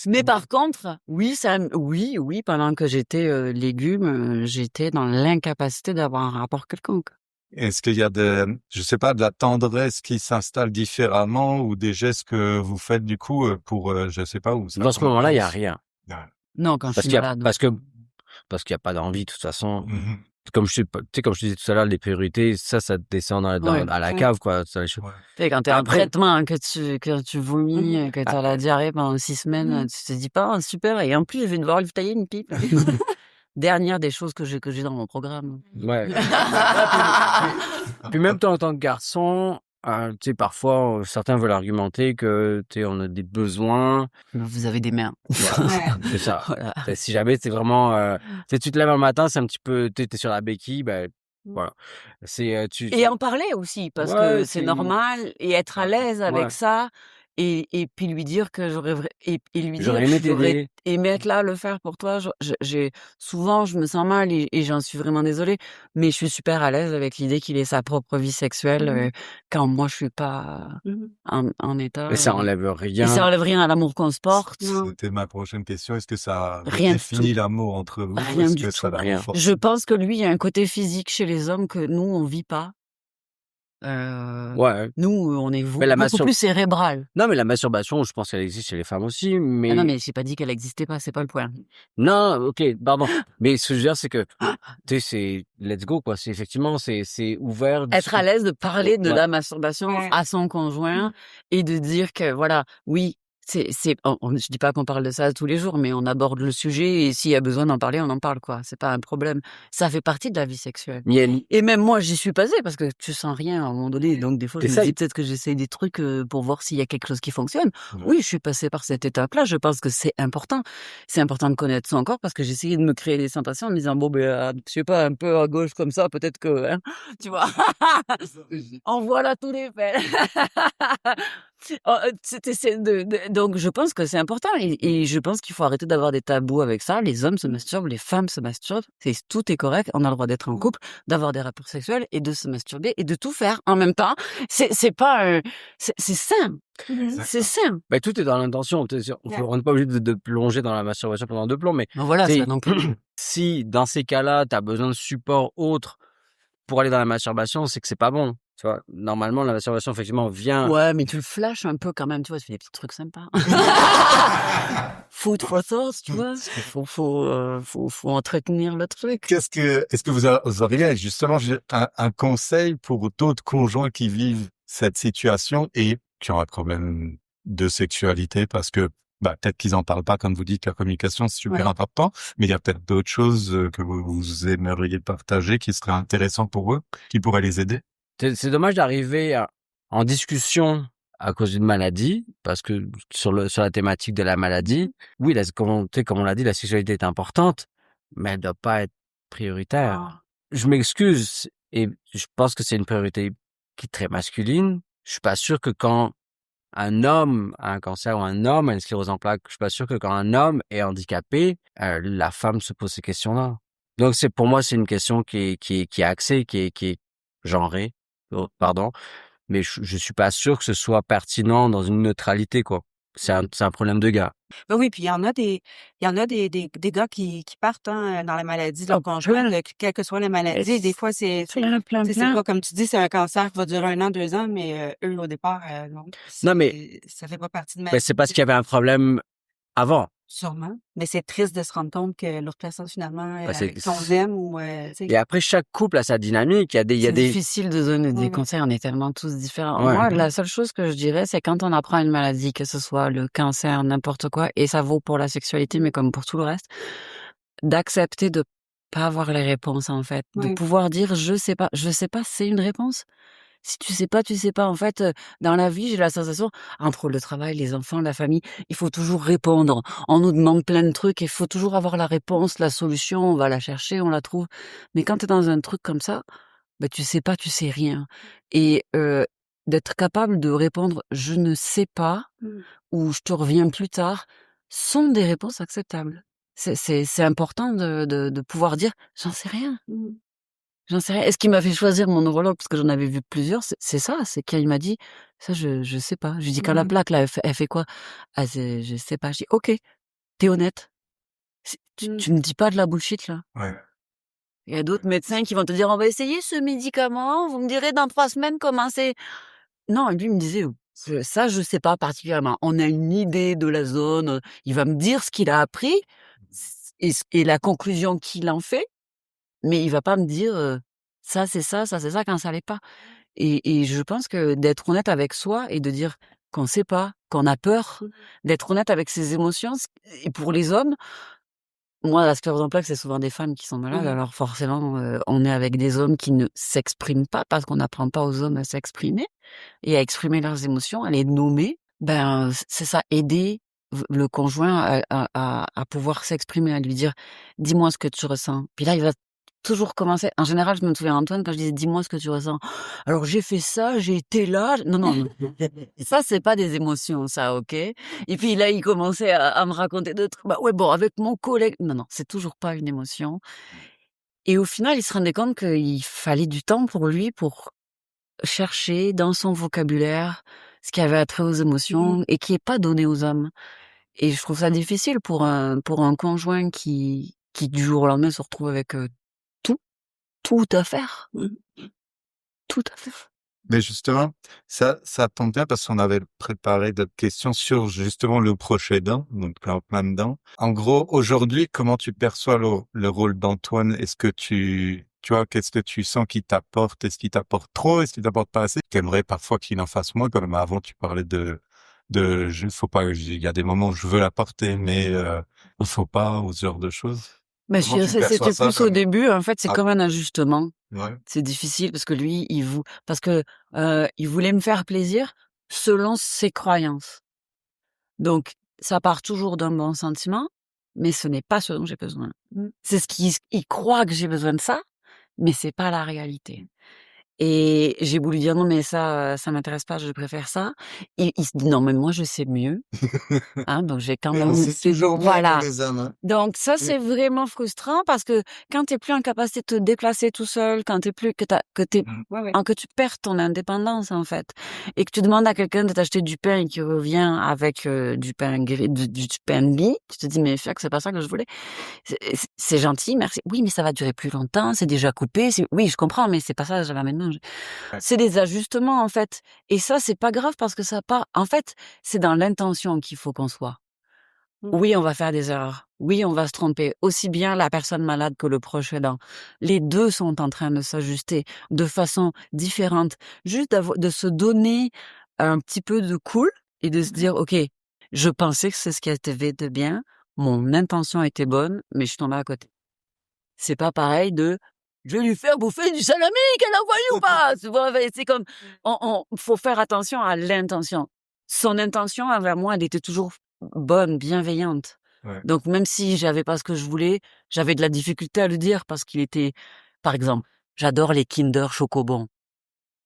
Mais par contre, oui, pendant que j'étais légume, j'étais dans l'incapacité d'avoir un rapport quelconque. Est-ce qu'il y a je sais pas, de la tendresse qui s'installe différemment ou des gestes que vous faites du coup pour, je sais pas où ça Dans ce moment-là, il y a rien. Non, quand je suis malade. Parce qu'il y a pas d'envie de toute façon. Comme je disais tout à l'heure, les priorités, ça descend à la cave, quoi. Quand t'es en traitement, que tu vomis, que t'as la diarrhée pendant 6 semaines, tu te dis pas, oh, super, et en plus, je vais devoir lui tailler une pipe. Dernière des choses que j'ai dans mon programme. Ouais. Puis même toi, en tant que garçon, tu sais, parfois, certains veulent argumenter que, tu sais, on a des besoins. Vous avez des mains. C'est ça. Voilà. Si jamais c'est vraiment, tu te lèves un matin, c'est un petit peu, t'es sur la béquille, ben, voilà. Et en parler aussi, parce que c'est normal, et être à l'aise avec ça, et puis lui dire que j'aurais aimé être là, le faire pour toi. Souvent, je me sens mal et j'en suis vraiment désolée, mais je suis super à l'aise avec l'idée qu'il ait sa propre vie sexuelle quand moi je suis pas en état. Et ça enlève rien. Et ça enlève rien à l'amour qu'on se porte. C'était ma prochaine question. Est-ce que ça définit l'amour entre vous? Rien du tout. Je pense que lui, il y a un côté physique chez les hommes que nous, on vit pas. Nous, on est beaucoup plus cérébral. Non, mais la masturbation, je pense qu'elle existe chez les femmes aussi, mais... Ah non, mais j'ai pas dit qu'elle existait pas, c'est pas le point. Non, ok, pardon. Mais ce que je veux dire, c'est que, tu sais, c'est let's go, quoi. C'est effectivement, c'est ouvert. Être à l'aise de parler de la masturbation à son conjoint et de dire que, voilà, oui, je dis pas qu'on parle de ça tous les jours, mais on aborde le sujet et s'il y a besoin d'en parler, on en parle, quoi. C'est pas un problème. Ça fait partie de la vie sexuelle. Et même moi, j'y suis passée parce que tu sens rien à un moment donné. Donc, des fois, je me dis peut-être que j'essaie des trucs pour voir s'il y a quelque chose qui fonctionne. Oui, je suis passée par cette étape-là. Je pense que c'est important. C'est important de connaître son corps parce que j'essayais de me créer des sensations en me disant, bon, je sais pas, un peu à gauche comme ça, peut-être que, hein, tu vois. En voilà tous les faits. Donc je pense que c'est important et je pense qu'il faut arrêter d'avoir des tabous avec ça. Les hommes se masturbent, les femmes se masturbent, tout est correct. On a le droit d'être en couple, d'avoir des rapports sexuels et de se masturber et de tout faire en même temps. C'est sain. C'est sain. Ben, tout est dans l'intention. On n'est pas obligé de plonger dans la masturbation pendant 2 plombs, mais voilà, ça non plus. Si dans ces cas-là, tu as besoin de support autre pour aller dans la masturbation, c'est que c'est pas bon. Tu vois, normalement, la masturbation, effectivement, vient... Ouais, mais tu le flashes un peu quand même, tu vois, tu fais des petits trucs sympas. Food for thought, tu vois. Faut entretenir le truc. Est-ce que vous auriez justement un conseil pour d'autres conjoints qui vivent cette situation et qui ont un problème de sexualité parce que, peut-être qu'ils en parlent pas, comme vous dites, la communication, c'est super important, mais il y a peut-être d'autres choses que vous aimeriez partager qui seraient intéressantes pour eux, qui pourraient les aider? C'est dommage d'arriver en discussion à cause d'une maladie, parce que sur la thématique de la maladie, oui, comme on l'a dit, la sexualité est importante, mais elle doit pas être prioritaire. Je m'excuse et je pense que c'est une priorité qui est très masculine. Je suis pas sûr que quand un homme a un cancer ou un homme a une sclérose en plaques, je suis pas sûr que quand un homme est handicapé, la femme se pose ces questions-là. Donc pour moi, c'est une question qui est axée, qui est genrée, pardon, mais je suis pas sûr que ce soit pertinent dans une neutralité, quoi. C'est un problème de gars. Ben oui, puis il y en a des gars qui partent dans la maladie de leur conjoint, quelle que soit la maladie. Des fois, c'est pas comme tu dis, c'est un cancer qui va durer 1 an, 2 ans, mais eux, au départ, non. Non, mais Ça fait pas partie de ma ben, c'est parce qu'il y avait un problème avant. Sûrement. Mais c'est triste de se rendre compte que l'autre personne, finalement, Ben, avec qui on aime ou, tu sais. Et après, chaque couple a sa dynamique. Il y a C'est des... difficile de donner des Ouais. conseils, on est tellement tous différents. Ouais. Moi, la seule chose que je dirais, c'est quand on apprend une maladie, que ce soit le cancer, n'importe quoi, et ça vaut pour la sexualité, mais comme pour tout le reste, d'accepter de pas avoir les réponses, en fait. De Ouais. pouvoir dire, je sais pas, c'est une réponse. Si tu sais pas, tu sais pas. En fait, dans la vie, j'ai la sensation, entre le travail, les enfants, la famille, il faut toujours répondre. On nous demande plein de trucs, il faut toujours avoir la réponse, la solution, on va la chercher, on la trouve. Mais quand tu es dans un truc comme ça, bah, tu sais pas, tu sais rien. Et d'être capable de répondre «je ne sais pas» ou «je te reviens plus tard» sont des réponses acceptables. C'est important de pouvoir dire «j'en sais rien». J'en sais rien. Et ce qui m'a fait choisir mon neurologue, parce que j'en avais vu plusieurs, c'est ça, c'est quand il m'a dit «ça, je sais pas». Je lui dis «quand la plaque là, elle fait quoi?» «Ah, je sais pas». Je dis «OK, t'es honnête. Tu me dis pas de la bullshit là». Ouais. Il y a d'autres médecins qui vont te dire «on va essayer ce médicament, vous me direz dans 3 semaines comment c'est». Non, lui me disait «ça, je sais pas particulièrement. On a une idée de la zone, il va me dire ce qu'il a appris et la conclusion qu'il en fait, mais il va pas me dire, ça c'est ça, ça c'est ça» quand ça l'est pas. Et je pense que d'être honnête avec soi et de dire qu'on sait pas, qu'on a peur, d'être honnête avec ses émotions et pour les hommes, moi, la sclérose en plaques, c'est souvent des femmes qui sont malades, alors forcément, on est avec des hommes qui ne s'expriment pas parce qu'on n'apprend pas aux hommes à s'exprimer et à exprimer leurs émotions, à les nommer. Ben, c'est ça, aider le conjoint à pouvoir s'exprimer, à lui dire: «Dis-moi ce que tu ressens». Puis là, il va toujours commencer en général, je me souviens Antoine quand je disais: «Dis-moi ce que tu ressens». «Alors j'ai fait ça, j'ai été là». Non, non, non. Ça, c'est pas des émotions ça, OK? Et puis là, il commençait à me raconter d'autres trucs. «Bah ouais, bon, avec mon collègue». Non, non, c'est toujours pas une émotion. Et au final, il se rendait compte qu'il fallait du temps pour lui pour chercher dans son vocabulaire ce qui avait attrait aux émotions et qui est pas donné aux hommes. Et je trouve ça difficile pour un conjoint qui du jour au lendemain se retrouve avec, tout, tout à faire. Tout à faire. Mais justement, ça tombe bien parce qu'on avait préparé d'autres questions sur justement le proche aidant, donc en plein dedans. En gros, aujourd'hui, comment tu perçois le rôle d'Antoine? Est-ce que tu vois, qu'est-ce que tu sens qu'il t'apporte? Est-ce qu'il t'apporte trop? Est-ce qu'il t'apporte pas assez? T'aimerais parfois qu'il en fasse moins, comme avant tu parlais faut pas, il y a des moments où je veux l'apporter, mais il faut pas, ou ce genre de choses. Mais Comment tu perçois c'était ça plus au début, en fait, c'est Ah. comme un ajustement. Ouais. C'est difficile parce que lui, il voulait me faire plaisir selon ses croyances. Donc, ça part toujours d'un bon sentiment, mais ce n'est pas ce dont j'ai besoin. C'est il croit que j'ai besoin de ça, mais c'est pas la réalité. Et j'ai voulu dire: «Non, mais ça m'intéresse pas, je préfère ça». Il se dit: «Non, mais moi, je sais mieux». Hein, donc j'ai quand même C'est toujours bien voilà. pour les hommes, hein. Donc ça, c'est vraiment frustrant parce que quand t'es plus en capacité de te déplacer tout seul, quand t'es plus que tu perds ton indépendance en fait, et que tu demandes à quelqu'un de t'acheter du pain et qui revient avec du pain du pain de mie, tu te dis mais fuck, c'est pas ça que je voulais. C'est gentil, merci. Oui, mais ça va durer plus longtemps, c'est déjà coupé. Oui, je comprends, mais c'est pas ça que j'avais maintenant. Ouais. C'est des ajustements en fait, et ça c'est pas grave parce que ça part. En fait, c'est dans l'intention qu'il faut qu'on soit. Oui, on va faire des erreurs. Oui, on va se tromper. Aussi bien la personne malade que le proche aidant. Les deux sont en train de s'ajuster de façon différente. Juste de se donner un petit peu de cool et de se dire, OK, je pensais que c'est ce qui était de bien. Mon intention était bonne, mais je suis tombée à côté. C'est pas pareil je vais lui faire bouffer du salami qu'elle a envoyé ou pas. Tu vois, c'est comme, faut faire attention à l'intention. Son intention envers moi, elle était toujours bonne, bienveillante. Ouais. Donc même si j'avais pas ce que je voulais, j'avais de la difficulté à le dire parce qu'il était, par exemple, j'adore les Kinder Chocobons.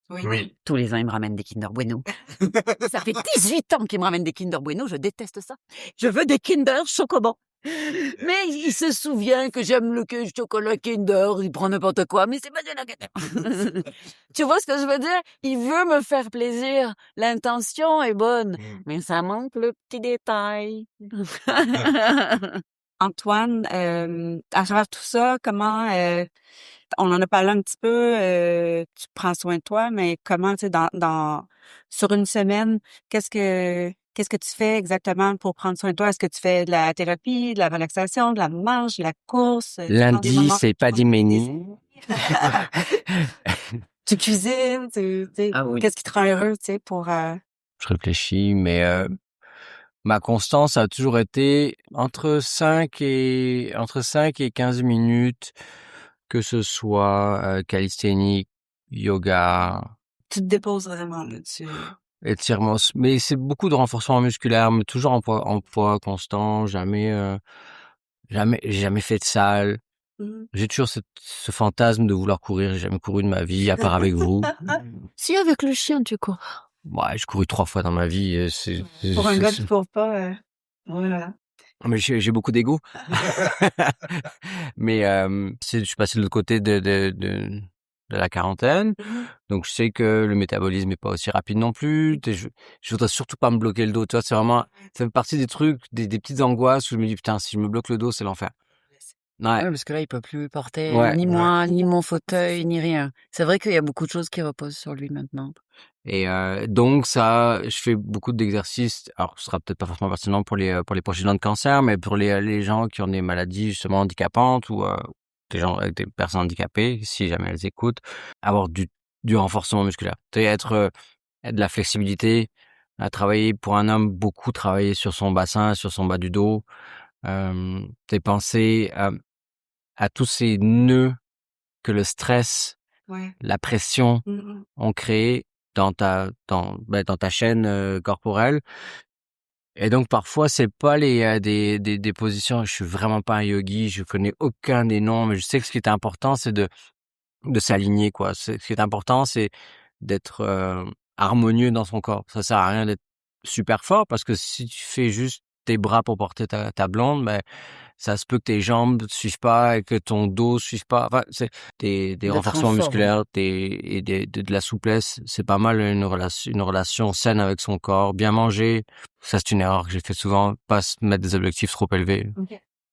Oui. Tous les ans, il me ramène des Kinder Bueno. Ça fait 18 ans qu'il me ramène des Kinder Bueno. Je déteste ça. Je veux des Kinder Chocobo. Mais il se souvient que j'aime le chocolat Kinder. Il prend n'importe quoi, mais c'est pas de la Kinder. Tu vois ce que je veux dire? Il veut me faire plaisir. L'intention est bonne, mais ça manque le petit détail. Antoine, à travers tout ça, comment, on en a parlé un petit peu, tu prends soin de toi, mais comment, tu sais, sur une semaine, qu'est-ce que tu fais exactement pour prendre soin de toi? Est-ce que tu fais de la thérapie, de la relaxation, de la marche, de la course? Tu prends des Lundi, moments c'est pas pour d'Iménie. tu cuisines, tu sais, Ah oui. qu'est-ce qui te rend heureux, tu sais, pour, Je réfléchis, mais ma constance a toujours été entre 5 et 15 minutes, que ce soit calisthénique, yoga, tu te déposes vraiment là-dessus? étirements, mais c'est beaucoup de renforcement musculaire, mais toujours en poids constant, j'ai jamais fait de salle. J'ai toujours ce fantasme de vouloir courir. J'ai jamais couru de ma vie, à part avec vous. Si avec le chien, tu cours. Ouais, j'ai couru 3 fois dans ma vie. Pour un gars qui court pas, voilà. Mais j'ai beaucoup d'ego. Mais je suis passé de l'autre côté de la quarantaine. Donc je sais que le métabolisme est pas aussi rapide non plus. Je voudrais surtout pas me bloquer le dos. Tu vois, ça fait partie des trucs, des petites angoisses où je me dis putain, si je me bloque le dos, c'est l'enfer. Ouais. Parce que là, il peut plus porter Ouais. ni moi, ni mon fauteuil, ni rien. C'est vrai qu'il y a beaucoup de choses qui reposent sur lui maintenant. Et donc ça, je fais beaucoup d'exercices. Alors, ce sera peut-être pas forcément pertinent pour les proches aidants de cancer, mais pour les gens qui ont des maladies justement handicapantes ou des gens avec des personnes handicapées, si jamais elles écoutent, avoir du renforcement musculaire. Être de la flexibilité, à travailler pour un homme, beaucoup travailler sur son bassin, sur son bas du dos. Penser à tous ces nœuds que le stress, la pression ont créé dans ta chaîne corporelle. Et donc parfois c'est pas des positions. Je suis vraiment pas un yogi, je connais aucun des noms, mais je sais que ce qui est important c'est de s'aligner quoi. Ce qui est important c'est d'être harmonieux dans son corps. Ça sert à rien d'être super fort parce que si tu fais juste tes bras pour porter ta blonde, ben ça se peut que tes jambes suivent pas et que ton dos suive pas. Enfin, c'est des renforcements musculaires, de la souplesse. C'est pas mal une relation saine avec son corps. Bien manger. Ça, c'est une erreur que j'ai fait souvent. Pas se mettre des objectifs trop élevés,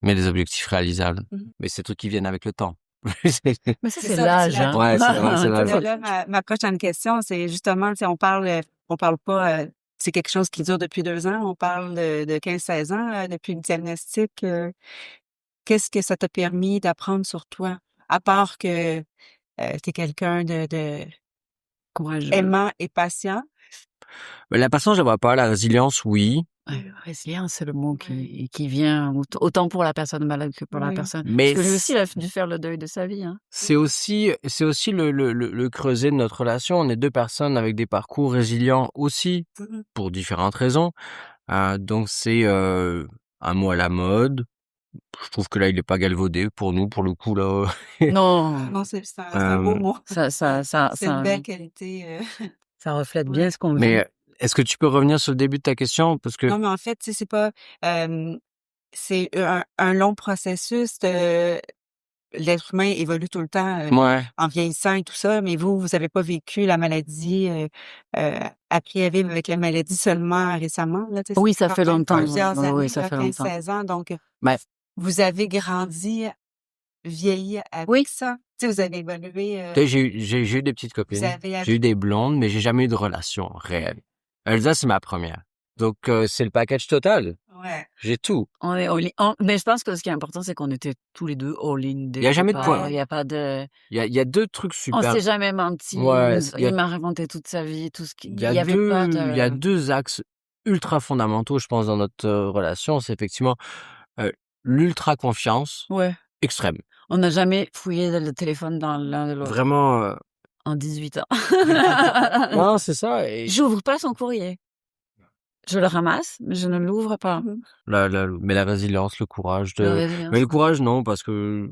mais des objectifs réalisables. Mais c'est des trucs qui viennent avec le temps. Mais ça, c'est l'âge, hein. Ouais, c'est l'âge. Là, ma prochaine question, c'est justement, tu sais, on parle pas, c'est quelque chose qui dure depuis 2 ans. On parle de 15-16 ans depuis le diagnostic. Qu'est-ce que ça t'a permis d'apprendre sur toi? À part que t'es quelqu'un de Courageux. aimant et patient. Mais la patience, je la vois pas. La résilience, oui. Résilience, c'est le mot qui vient autant pour la personne malade que pour la personne. Mais parce que lui aussi, il a dû faire le deuil de sa vie. Hein. C'est aussi le creuset de notre relation. On est 2 personnes avec des parcours résilients aussi, pour différentes raisons. Donc c'est un mot à la mode. Je trouve que là, il est pas galvaudé pour nous, pour le coup là. Non, c'est un beau mot. C'est une belle qualité. Ça reflète bien ce qu'on vit. Mais est-ce que tu peux revenir sur le début de ta question parce que Non, mais en fait, tu sais, c'est pas c'est un long processus. L'être humain évolue tout le temps en vieillissant et tout ça, mais vous avez pas vécu la maladie, appris à vivre avec la maladie seulement récemment. Là, oui, ça fait longtemps. Plusieurs années, oui, ça fait longtemps. 15-16 ans, donc vous avez grandi, vieilli avec ça. Tu sais, vous avez évolué. J'ai eu des petites copines, j'ai eu des blondes, mais j'ai jamais eu de relation réelle. Elsa, c'est ma première. Donc, c'est le package total. Ouais. J'ai tout. Mais je pense que ce qui est important, c'est qu'on était tous les deux all-in. Il y a jamais de point. Il y a pas de... Il y a 2 trucs super. On s'est jamais menti. Il m'a raconté toute sa vie, tout ce qui... Il y a 2 axes ultra fondamentaux, je pense, dans notre relation. C'est effectivement l'ultra confiance extrême. On n'a jamais fouillé le téléphone dans l'un de l'autre. Vraiment. En 18 ans. Non, c'est ça. Et... J'ouvre pas son courrier. Je le ramasse, mais je ne l'ouvre pas. Mais la résilience, le courage. Mais le courage, non, parce que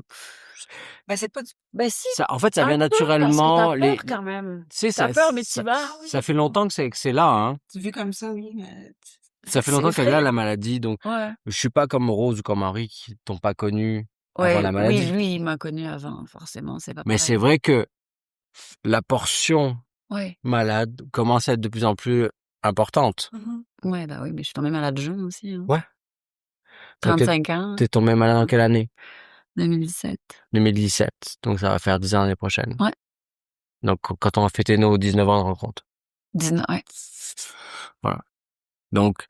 Ben, c'est pas du... Ben si, Ça, en fait, ça un vient peu, parce que naturellement. t'as peur quand même. Tu sais, T'as peur, mais tu vas. ça fait longtemps que c'est là, hein. Tu vis comme ça, oui, mais... Ça fait C'est longtemps qu'elle a la effrayant. maladie, donc Ouais. je suis pas comme Rose ou comme Henri qui t'ont pas connu avant Ouais, la oui, maladie. lui, il m'a connu avant, forcément, c'est pas Mais c'est pareil. vrai que la portion Ouais. malade commence à être de plus en plus importante. Ouais, bah oui, mais je suis tombée malade jeune aussi, hein. Ouais. Toi, 35 ans, t'es tombé malade en quelle année? 2017. 2017. Donc ça va faire 10 ans l'année prochaine. Ouais. Donc quand on va fêter nos 19 ans de rencontre. 19, ouais. Voilà. Donc,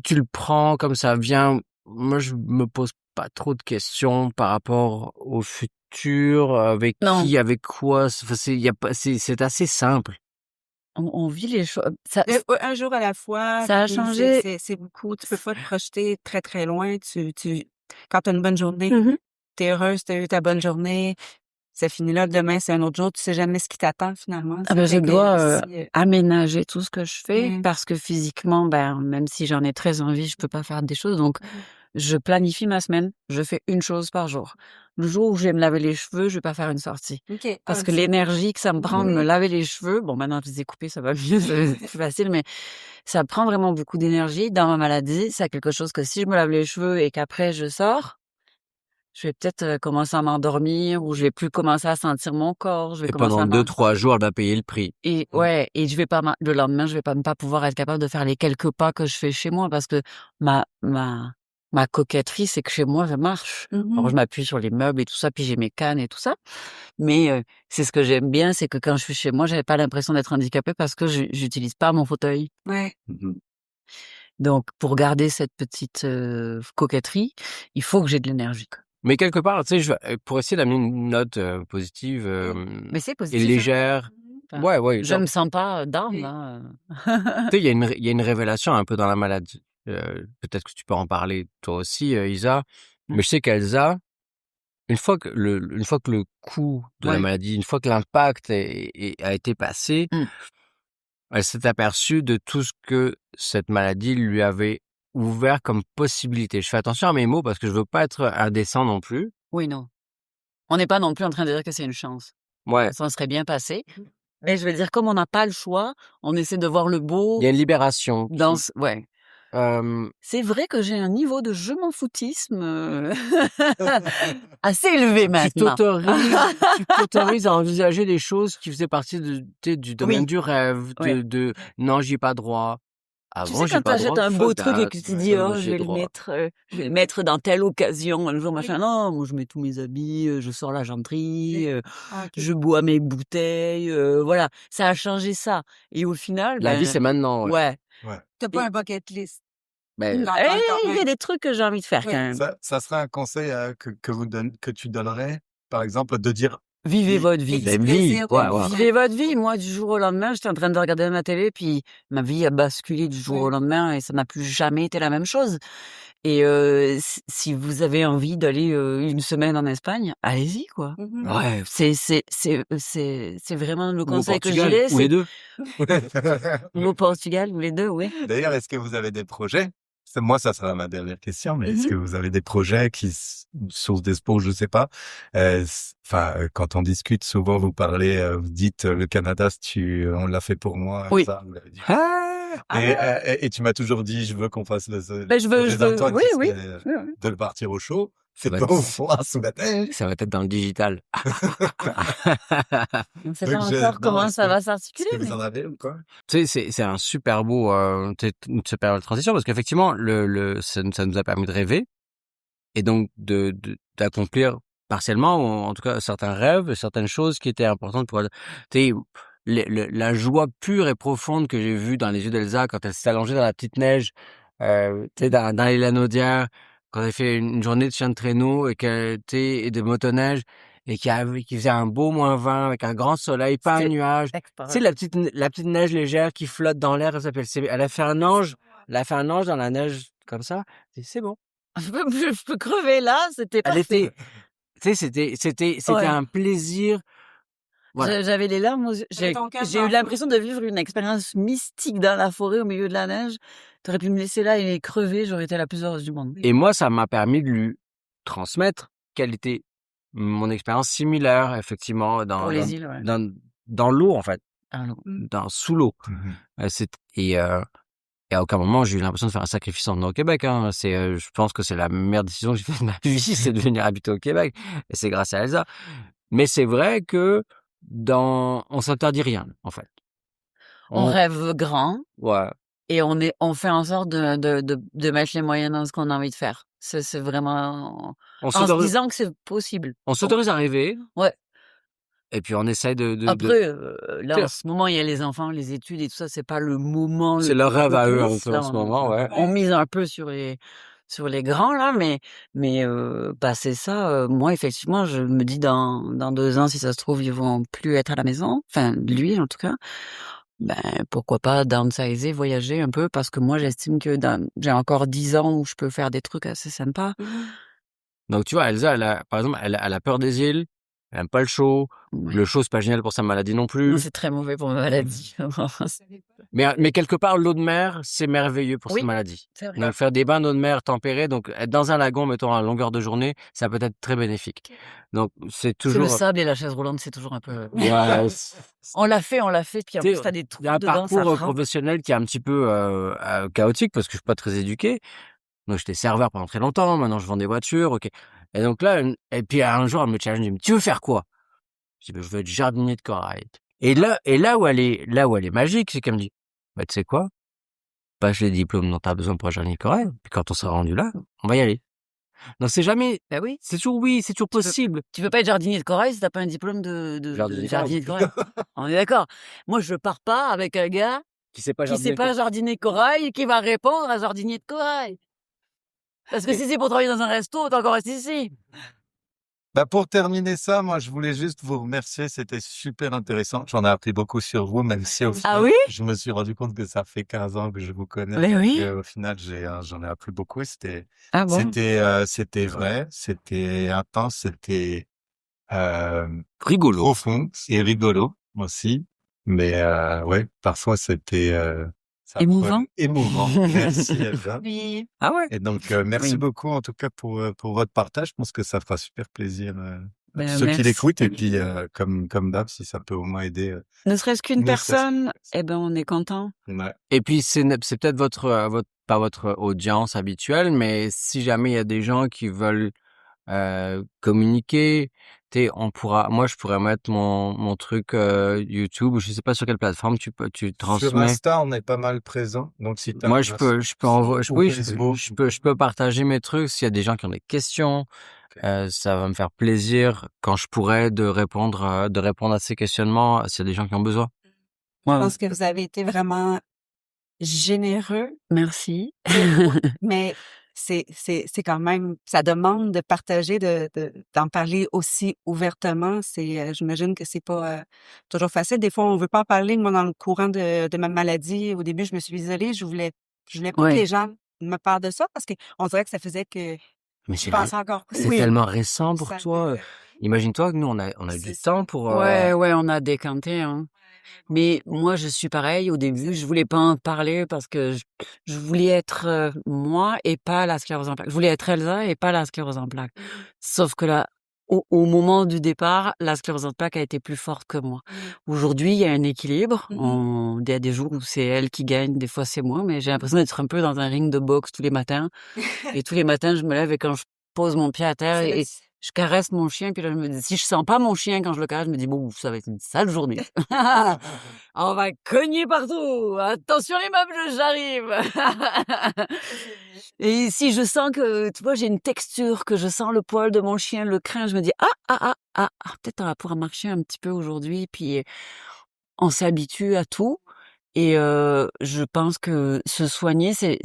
tu le prends comme ça vient. Moi, je me pose pas trop de questions par rapport au futur, avec Non. qui, avec quoi. Enfin, c'est assez simple. On vit les choses. Ça, Un jour à la fois. Ça a puis changé. C'est beaucoup. Tu peux pas te projeter très, très loin. Quand t'as une bonne journée, Mhm. t'es heureuse, t'as eu ta bonne journée. Ça finit là. Demain, c'est un autre jour. Tu sais jamais ce qui t'attend, finalement. Ah ben, je Fait que dois aussi, aménager tout ce que je fais Ouais. parce que physiquement, ben, même si j'en ai très envie, je peux pas faire des choses. Donc, je planifie ma semaine. Je fais une chose par jour. Le jour où je vais me laver les cheveux, je vais pas faire une sortie. OK. Parce que c'est- l'énergie que ça me prend de me Mhm. laver les cheveux, bon, maintenant, je les ai coupés, ça va mieux, c'est plus facile, mais ça prend vraiment beaucoup d'énergie. Dans ma maladie, c'est quelque chose que si je me lave les cheveux et qu'après je sors, je vais peut-être commencer à m'endormir ou je vais plus commencer à sentir mon corps. Je vais Et commencer pendant à 2-3 jours, elle va payer le prix. et ouais, et je vais pas le lendemain, je vais pas pouvoir être capable de faire les quelques pas que je fais chez moi parce que ma coquetterie, c'est que chez moi, je marche. Alors, je m'appuie sur les meubles et tout ça, puis j'ai mes cannes et tout ça. Mais c'est ce que j'aime bien, c'est que quand je suis chez moi, j'avais pas l'impression d'être handicapée parce que j'utilise pas mon fauteuil. Ouais. Donc, pour garder cette petite coquetterie, il faut que j'ai de l'énergie. Mais quelque part, tu sais, pour essayer d'amener une note positive Mais c'est et positif. légère. Enfin, Ouais. je non. me sens pas down, Oui. là. Tu sais, il y a une révélation un peu dans la maladie. Peut-être que tu peux en parler toi aussi, Isa. Mais je sais qu'Elsa, une fois que le coup de la Ouais. maladie, une fois que l'impact a été passé, elle s'est aperçue de tout ce que cette maladie lui avait ouvert comme possibilité. Je fais attention à mes mots parce que je veux pas être indécent non plus. Oui, non. On n'est pas non plus en train de dire que c'est une chance. Ouais. Ça serait bien passé. Mais je veux dire, comme on n'a pas le choix, on essaie de voir le beau Il y a une libération. dans... Ouais. Euh, C'est vrai que j'ai un niveau de je m'en foutisme assez élevé maintenant. tu t'autorises à envisager des choses qui faisaient partie du domaine Oui. du rêve, Oui. de non, j'y ai pas droit. Tu Avant, sais, j'ai quand pas t'achètes droit, un beau fuck truc et that. que tu te dis, oh, J'ai droit. je vais le mettre dans telle occasion, un jour, machin. Non, moi, je mets tous mes habits, je sors la janterie, Ah, OK. je bois mes bouteilles, voilà. Ça a changé ça. Et au final, La vie, c'est maintenant. Ouais. ouais. T'as pas un bucket list. Ben, Dans- Il y a des trucs que j'ai envie de faire Ouais. quand même. Ça serait un conseil que tu donnerais, par exemple, de dire Vivez votre vie. la vie. Ouais. Vivez votre vie. Moi, du jour au lendemain, j'étais en train de regarder ma télé, puis ma vie a basculé du jour au lendemain et ça n'a plus jamais été la même chose. Et si vous avez envie d'aller une semaine en Espagne, allez-y, quoi. Ouais. C'est vraiment le Ou au conseil que je Portugal, laisse. ou les deux. Ou au Portugal, ou les deux, oui. D'ailleurs, est-ce que vous avez des projets? Moi, ça sera ma dernière question, mais est-ce que vous avez des projets source d'espoir, je sais pas. Quand on discute, souvent vous parlez, vous dites le Canada, on l'a fait pour moi. Oui. Ça, vous l'avez dit. Ah, Et tu m'as toujours dit, je veux qu'on fasse Je veux, oui. de le partir au show. C'est va pas être- au fond ce matin. ça va être dans le digital. On ne sait pas Donc, encore comment ça va Est-ce s'articuler. que vous Mais... en avez ou quoi? Tu sais, c'est un super beau, une super belle transition parce qu'effectivement, ça nous a permis de rêver et donc d'accomplir partiellement, ou en tout cas, certains rêves, certaines choses qui étaient importantes pour elle. Tu sais, la joie pure et profonde que j'ai vue dans les yeux d'Elsa quand elle s'est allongée dans la petite neige, tu sais, dans les Lanaudières, quand elle fait une journée de chien de traîneau et et de motoneige et qui faisait un beau -20 avec un grand soleil, pas un nuage. Tu sais, la petite neige légère qui flotte dans l'air, elle a fait un ange, dans la neige comme ça. C'est bon. Je peux crever là, c'était Elle parfait. était, tu sais, c'était Ouais. un plaisir. Voilà. J'avais les larmes aux yeux. J'ai eu l'impression de vivre une expérience mystique dans la forêt au milieu de la neige. T'aurais pu me laisser là et crever, j'aurais été la plus heureuse du monde. Et moi, ça m'a permis de lui transmettre quelle était mon expérience similaire, effectivement, Pour les îles, ouais. dans l'eau, en fait, Alors, sous l'eau. Mhm. Et à aucun moment, j'ai eu l'impression de faire un sacrifice en venant au Québec, hein. Je pense que c'est la meilleure décision que j'ai faite de ma vie, c'est de venir habiter au Québec. Et c'est grâce à Elsa. Mais c'est vrai que on s'interdit rien, en fait. on rêve grand Ouais. et on fait en sorte de mettre les moyens dans ce qu'on a envie de faire. C'est vraiment On en se s'autorise, disant que c'est possible. on s'autorise à rêver. Ouais. Et puis on essaie Après, là, Tu en sais, ce moment, il y a les enfants, les études et tout ça, c'est pas le moment c'est le leur rêve à eux, un propice. peu, Là, en ce moment, ouais. on mise un peu sur les grands, là, mais c'est ça. Moi, effectivement, je me dis dans 2 ans, si ça se trouve, ils vont plus être à la maison. Enfin, lui, en tout cas. Ben, pourquoi pas downsizer, voyager un peu, parce que moi, j'estime que j'ai encore 10 ans où je peux faire des trucs assez sympas. Donc tu vois, Elsa, par exemple, elle a peur des îles, elle aime pas le chaud. Ouais. Le chaud, c'est pas génial pour sa maladie non Non, plus. c'est très mauvais pour ma maladie. Mais quelque part, l'eau de mer, c'est merveilleux pour cette Oui, maladie. c'est vrai. Donc faire des bains d'eau de mer tempérés, donc être dans un lagon, mettons à longueur de journée, ça peut être très bénéfique. Donc c'est Parce que le toujours, sable et la chaise roulante, c'est toujours un peu... ouais, On l'a fait, puis en tu plus, sais, t'as des il trous y a un dedans, ça parcours frappe. professionnel qui est un petit peu chaotique parce que je suis pas très éduqué. Donc j'étais serveur pendant très longtemps, maintenant je vends des voitures, ok. Et donc là, et puis un jour, elle me challenge, elle me dit, tu veux faire quoi? Je dis, ben, je veux être jardinier de corail. Et là où elle est magique, c'est qu'elle me dit, bah, tu sais quoi? Passe les diplômes dont tu as besoin pour être jardinier de corail. Puis quand on sera rendu là, on va y aller. Donc c'est jamais, Ben oui. c'est toujours Tu peux, possible. tu peux pas être jardinier de corail si t'as pas un diplôme de Jardinier de jardinier de corail. On est d'accord. Moi, je pars pas avec un gars Qui sait pas qui sait jardinier de pas jardinier de corail et qui va répondre à jardinier de corail. Parce que si c'est pour travailler dans un resto, autant qu'on reste ici. Bah, pour terminer ça, moi, je voulais juste vous remercier. C'était super intéressant. J'en ai appris beaucoup sur vous, même si au final, Ah oui? je me suis rendu compte que ça fait 15 ans que je vous connais. Mais oui. Et au final, j'en ai appris beaucoup. Ah bon? C'était vrai, c'était intense, c'était, Rigolo. profond et rigolo aussi. Mais, ouais, parfois c'était, Émouvant? émouvant. Merci, Elsa. Oui. Ah ouais? Et donc, merci Oui. beaucoup, en tout cas, pour votre partage. Je pense que ça fera super plaisir, à Ben, ceux qui merci. l'écoutent. Et puis, comme d'hab, si ça peut au moins aider, Ne serait-ce qu'une ne serait-ce qu'une personne, personne. eh ben, on est content. Ouais. Et puis c'est peut-être pas votre audience habituelle, mais si jamais il y a des gens qui veulent communiquer, moi je pourrais mettre mon truc YouTube, je sais pas sur quelle plateforme tu Sur transmets. Insta, on est pas mal présent. Donc, si tu as Moi je peux envoyer, ou oui, Facebook, je peux partager mes trucs s'il y a des gens qui ont des questions. Ça va me faire plaisir quand je pourrai de répondre à ces questionnements s'il y a des gens qui ont besoin. Je pense que vous avez été vraiment généreux, Merci. mais c'est quand même, ça demande de partager, d'en parler aussi ouvertement. J'imagine que c'est pas toujours facile. Des fois, on veut pas en parler. Moi, dans le courant de ma maladie, au début, je me suis isolée. Je voulais pas que Ouais. les gens me parlent de ça parce qu'on dirait que ça faisait que Mais je pensais encore c'est plus. tellement récent pour Ça- toi. Imagine-toi que nous on a eu du C'est ça. temps pour Ouais, on a décanté, hein. Mais moi, je suis pareil. Au début, je voulais pas en parler parce que je voulais être moi et pas la sclérose en plaques. Je voulais être Elsa et pas la sclérose en plaques. Sauf que là, au moment du départ, la sclérose en plaques a été plus forte que moi. Aujourd'hui, il y a un équilibre. Il y a des jours où c'est elle qui gagne, des fois c'est moi, mais j'ai l'impression d'être un peu dans un ring de boxe tous les matins. Et tous les matins, je me lève et quand je pose mon pied à terre et je caresse mon chien, puis là, je me dis, si je sens pas mon chien quand je le caresse, je me dis, bon, ça va être une sale journée. On va cogner partout. Attention les meubles, j'arrive. Et si je sens que, tu vois, j'ai une texture, que je sens le poil de mon chien, le crin, je me dis, peut-être on va pouvoir marcher un petit peu aujourd'hui, puis on s'habitue à tout. Et je pense que se soigner, c'est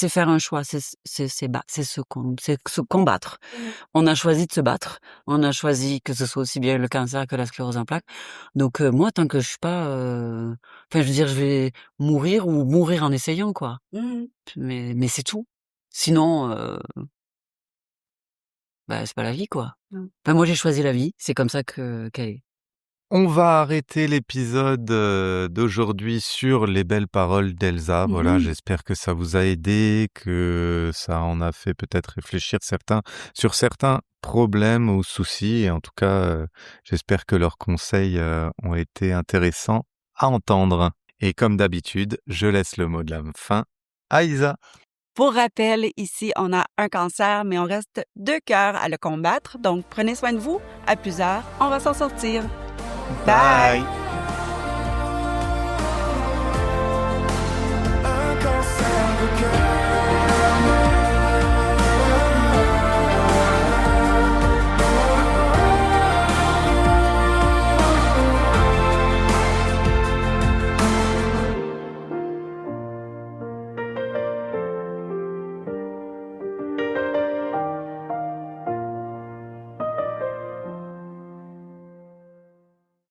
faire un choix, c'est se combattre. On a choisi de se battre. On a choisi que ce soit aussi bien le cancer que la sclérose en plaques. Donc moi, tant que je suis pas, enfin, je veux dire, je vais mourir ou mourir en essayant, quoi. Mais c'est tout. Sinon, c'est pas la vie, quoi. Enfin, moi, j'ai choisi la vie. C'est comme ça qu'elle est. On va arrêter l'épisode d'aujourd'hui sur les belles paroles d'Elsa. Voilà, j'espère que ça vous a aidé, que ça en a fait peut-être réfléchir sur certains problèmes ou soucis. Et en tout cas, j'espère que leurs conseils ont été intéressants à entendre. Et comme d'habitude, je laisse le mot de la fin à Isa. Pour rappel, ici, on a un cancer, mais on reste 2 cœurs à le combattre. Donc, prenez soin de vous. À plusieurs, on va s'en sortir. Bye! Un cancer de cœur.